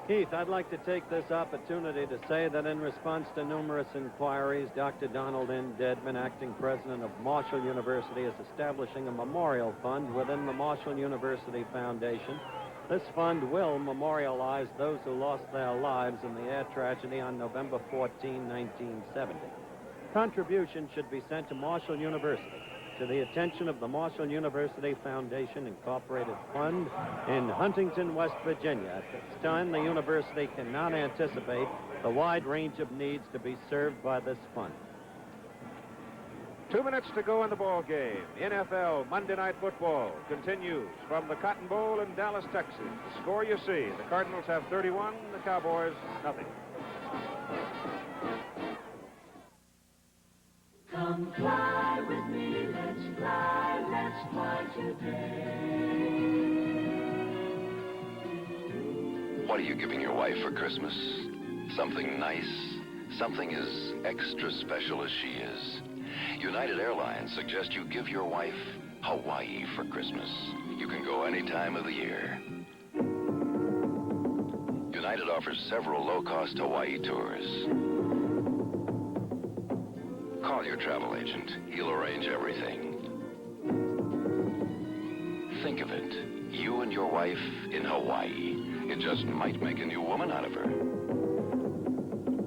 Keith, I'd like to take this opportunity to say that in response to numerous inquiries, Dr. Donald N. Dedman, acting president of Marshall University, is establishing a memorial fund within the Marshall University Foundation. This fund will memorialize those who lost their lives in the air tragedy on November 14, 1970. Contributions should be sent to Marshall University, to the attention of the Marshall University Foundation Incorporated Fund in Huntington, West Virginia. At this time, the university cannot anticipate the wide range of needs to be served by this fund. 2 minutes to go in the ball game. NFL Monday Night Football continues from the Cotton Bowl in Dallas, Texas. The score you see, the Cardinals have 31, the Cowboys nothing. Come fly with me, let's fly today. What are you giving your wife for Christmas? Something nice? Something as extra special as she is? United Airlines suggests you give your wife Hawaii for Christmas. You can go any time of the year. United offers several low-cost Hawaii tours. Call your travel agent. He'll arrange everything. Think of it. You and your wife in Hawaii. It just might make a new woman out of her.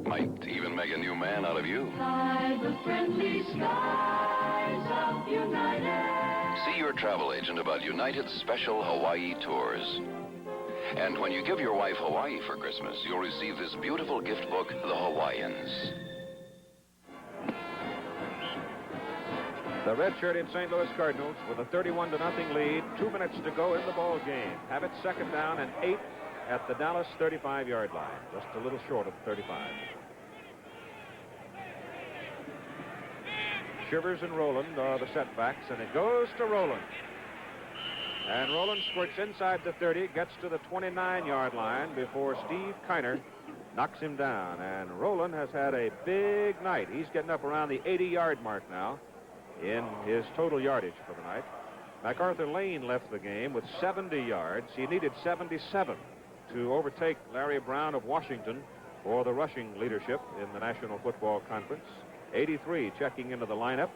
Might even make a new man out of you. By the friendly skies of United. See your travel agent about United's special Hawaii tours. And when you give your wife Hawaii for Christmas, you'll receive this beautiful gift book, The Hawaiians. The red-shirted St. Louis Cardinals with a 31-0 lead. 2 minutes to go in the ball game. Have it second down and 8 at the Dallas 35-yard line. Just a little short of 35. Shivers and Roland are the setbacks, and it goes to Roland. And Roland squirts inside the 30, gets to the 29-yard line before Steve Kiner knocks him down. And Roland has had a big night. He's getting up around the 80-yard mark now in his total yardage for the night. MacArthur Lane left the game with 70 yards. He needed 77 to overtake Larry Brown of Washington for the rushing leadership in the National Football Conference. 83 checking into the lineup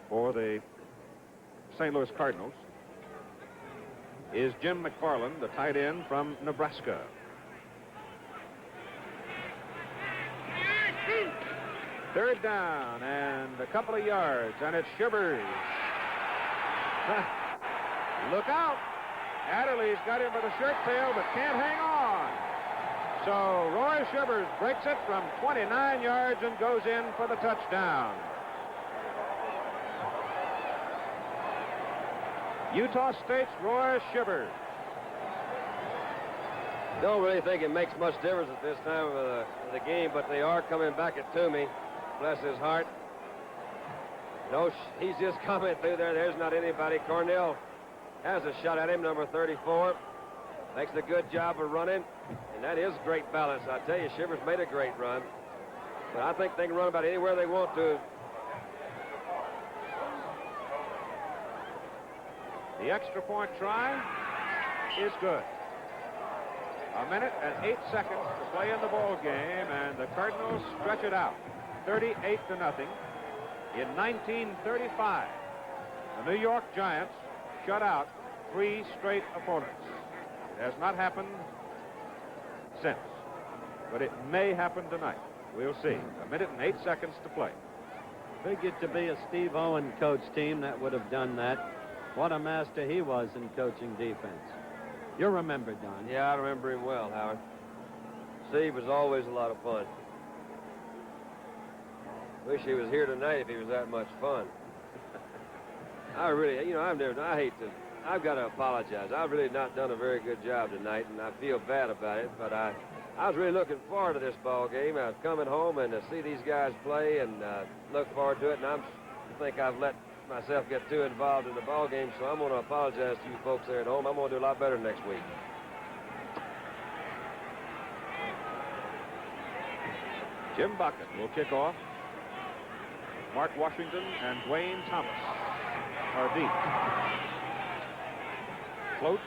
for the St. Louis Cardinals is Jim McFarland, the tight end from Nebraska. Third down and a couple of yards, and it's Shivers. Look out. Adderley's got him by the shirt tail, but can't hang on. So Roy Shivers breaks it from 29 yards and goes in for the touchdown. Utah State's Roy Shivers. Don't really think it makes much difference at this time of the game, but they are coming back at Toomey. Bless his heart. No, he's just coming through there. There's not anybody. Cornell has a shot at him, number 34. Makes a good job of running, and that is great balance. I tell you, Shivers made a great run. But I think they can run about anywhere they want to. The extra point try is good. A minute and 8 seconds to play in the ball game, and the Cardinals stretch it out. 38-0. In 1935, the New York Giants shut out 3 straight opponents. It has not happened since, but it may happen tonight. We'll see. A minute and 8 seconds to play. Figured to be a Steve Owen coach team that would have done that. What a master he was in coaching defense. You remember, Don. Yeah, I remember him well, Howard. Steve was always a lot of fun. Wish he was here tonight if he was that much fun. I really, you know, I've got to apologize. I've really not done a very good job tonight, and I feel bad about it, but I was really looking forward to this ball game. I was coming home and to see these guys play and look forward to it, and I think I've let myself get too involved in the ball game, so I'm going to apologize to you folks there at home. I'm going to do a lot better next week. Jim Bucket will kick off. Mark Washington and Dwayne Thomas are deep. Floats.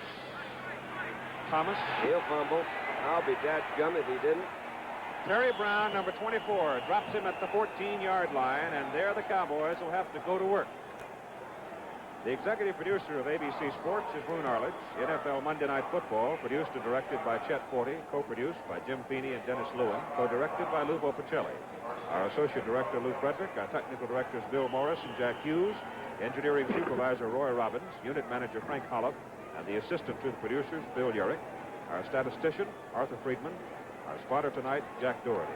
Thomas. He'll fumble. I'll be dadgum if he didn't. Terry Brown, number 24, drops him at the 14-yard line, and there the Cowboys will have to go to work. The executive producer of ABC Sports is Roone Arledge. NFL Monday Night Football, produced and directed by Chet Forte, co-produced by Jim Feeney and Dennis Lewin, co-directed by Lubo Pacelli. Our associate director, Lou Frederick, our technical directors, Bill Morris and Jack Hughes, engineering supervisor, Roy Robbins, unit manager, Frank Hollop, and the assistant to the producers, Bill Urich, our statistician, Arthur Friedman, our spotter tonight, Jack Doherty.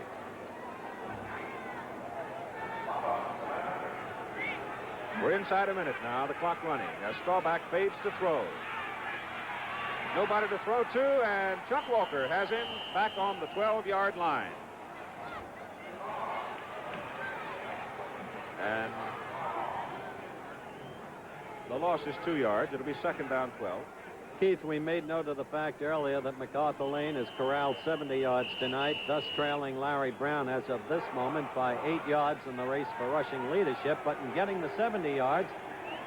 We're inside a minute now, the clock running, as Staubach fades to throw. Nobody to throw to, and Chuck Walker has him back on the 12-yard line. And the loss is 2 yards. It'll be second down 12. Keith, we made note of the fact earlier that MacArthur Lane has corralled 70 yards tonight, thus trailing Larry Brown as of this moment by 8 yards in the race for rushing leadership. But in getting the 70 yards,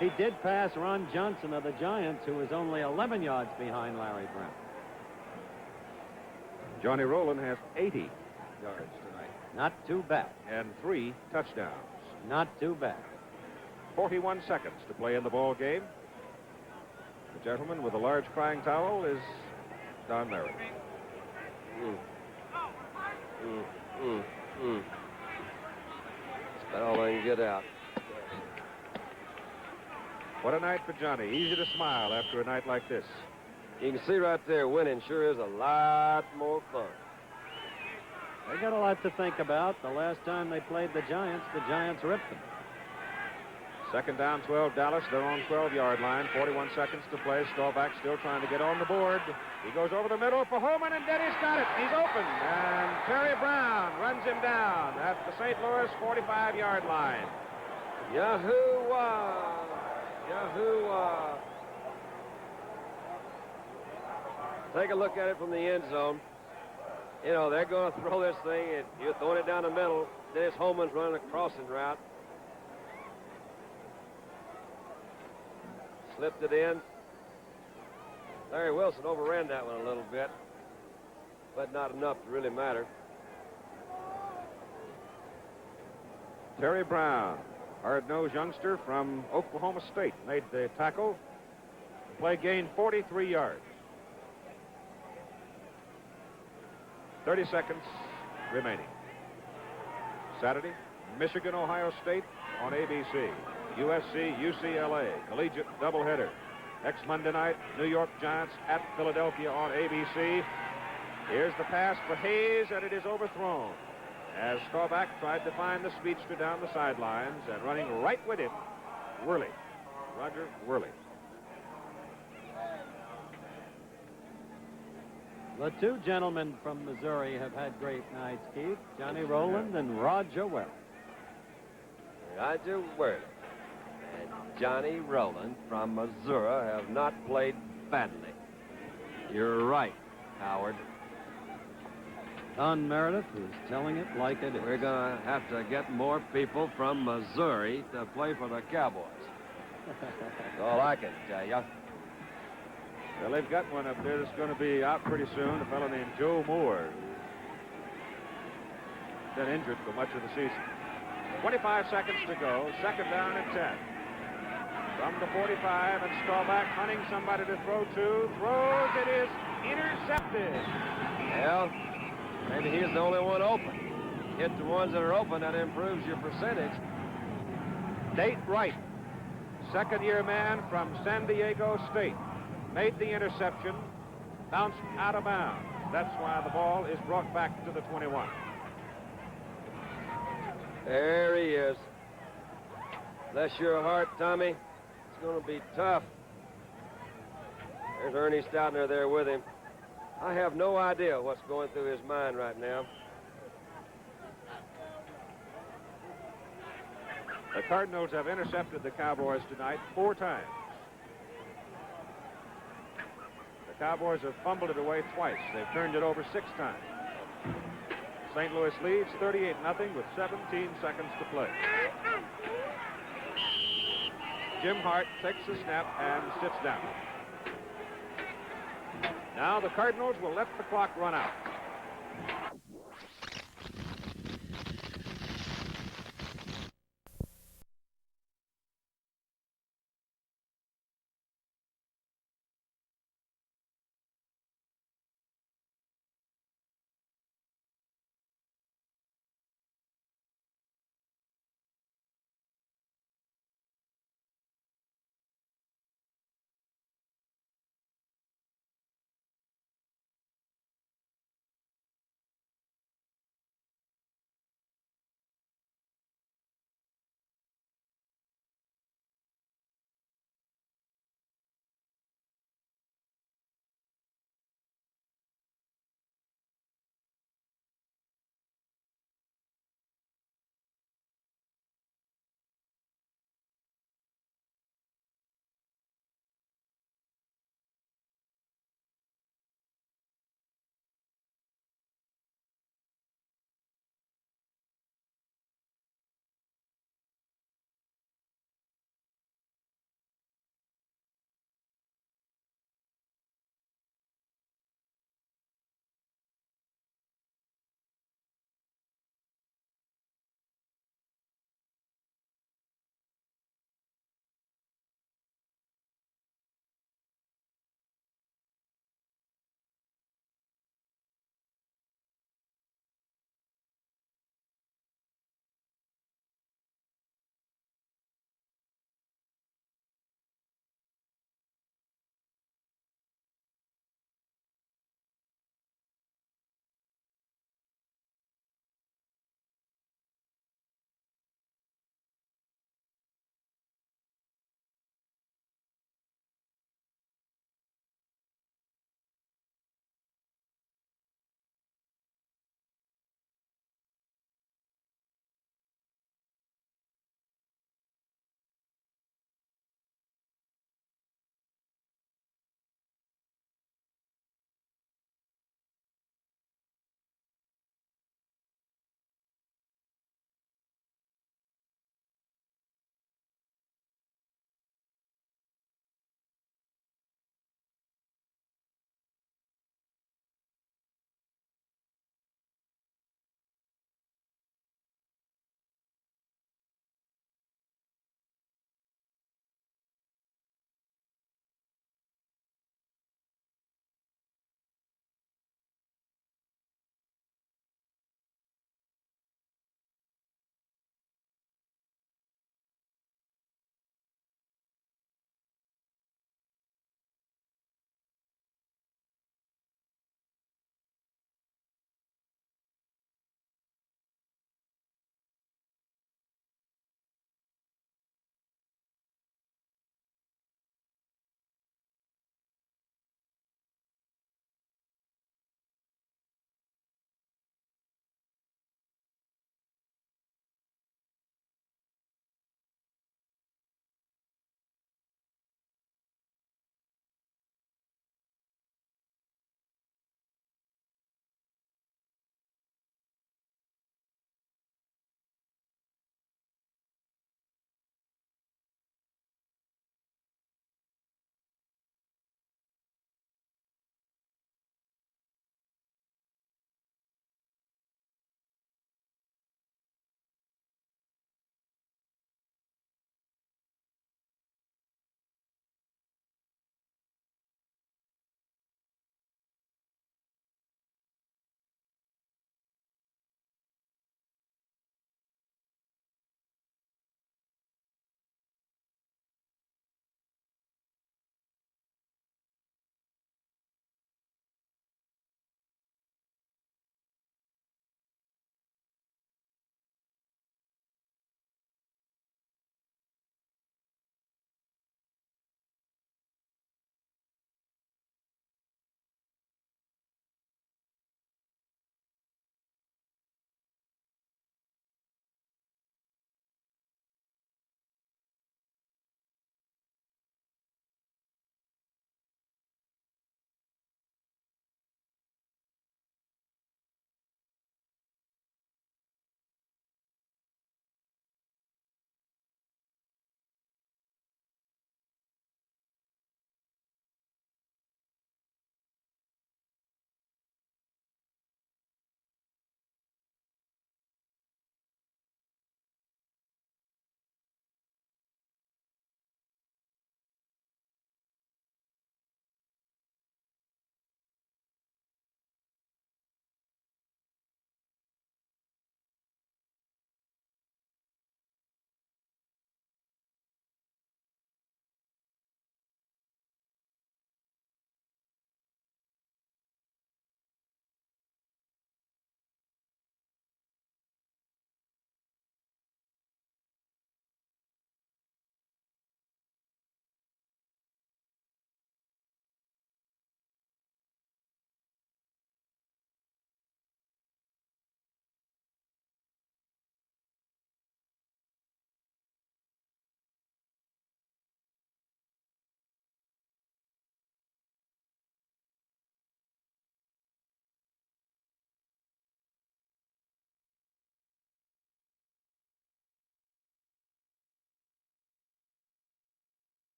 he did pass Ron Johnson of the Giants, who was only 11 yards behind Larry Brown. Johnny Roland has 80 yards tonight. Not too bad. And 3 touchdowns. Not too bad. 41 seconds to play in the ball game. The gentleman with the large crying towel is Don Merritt. That's about all I can get out. What a night for Johnny. Easy to smile after a night like this. You can see right there, winning sure is a lot more fun. They got a lot to think about. The last time they played the Giants ripped them. Second down, 12, Dallas. They're on 12-yard line. 41 seconds to play. Staubach still trying to get on the board. He goes over the middle for Holman, and Denny's got it. He's open. And Terry Brown runs him down at the St. Louis 45-yard line. Yahoo-wah! Yahoo-wah! Take a look at it from the end zone. You know, they're going to throw this thing, and you're throwing it down the middle. Dennis Holman's running a crossing route. Slipped it in. Larry Wilson overran that one a little bit, but not enough to really matter. Terry Brown, hard-nosed youngster from Oklahoma State, made the tackle. The play gained 43 yards. 30 seconds remaining. Saturday, Michigan, Ohio State on ABC. USC, UCLA, collegiate doubleheader. Next Monday night, New York Giants at Philadelphia on ABC. Here's the pass for Hayes, and it is overthrown as Staubach tried to find the speedster down the sidelines, and running right with it, Worley. Roger Worley. The two gentlemen from Missouri have had great nights, Keith. Johnny Roland and Roger Worley. Roger Worley and Johnny Roland from Missouri have not played badly. You're right, Howard. Don Meredith is telling it like it is. We're going to have to get more people from Missouri to play for the Cowboys. That's all I can tell you. Well, they've got one up there that's going to be out pretty soon, a fellow named Joe Moore. Been injured for much of the season. 25 seconds to go, second down and 10. From the 45, and Staubach hunting somebody to throw to. Throws, it is intercepted. Well, maybe he's the only one open. Hit the ones that are open, that improves your percentage. Nate Wright, second-year man from San Diego State, made the interception. bounced out of bounds. That's why the ball is brought back to the 21. There he is. Bless your heart, Tommy. It's going to be tough. There's Ernie Stoutner there with him. I have no idea what's going through his mind right now. The Cardinals have intercepted the Cowboys tonight 4 times. The Cowboys have fumbled it away twice. They've turned it over 6 times. St. Louis leads 38-0 with 17 seconds to play. Jim Hart takes the snap and sits down. Now the Cardinals will let the clock run out.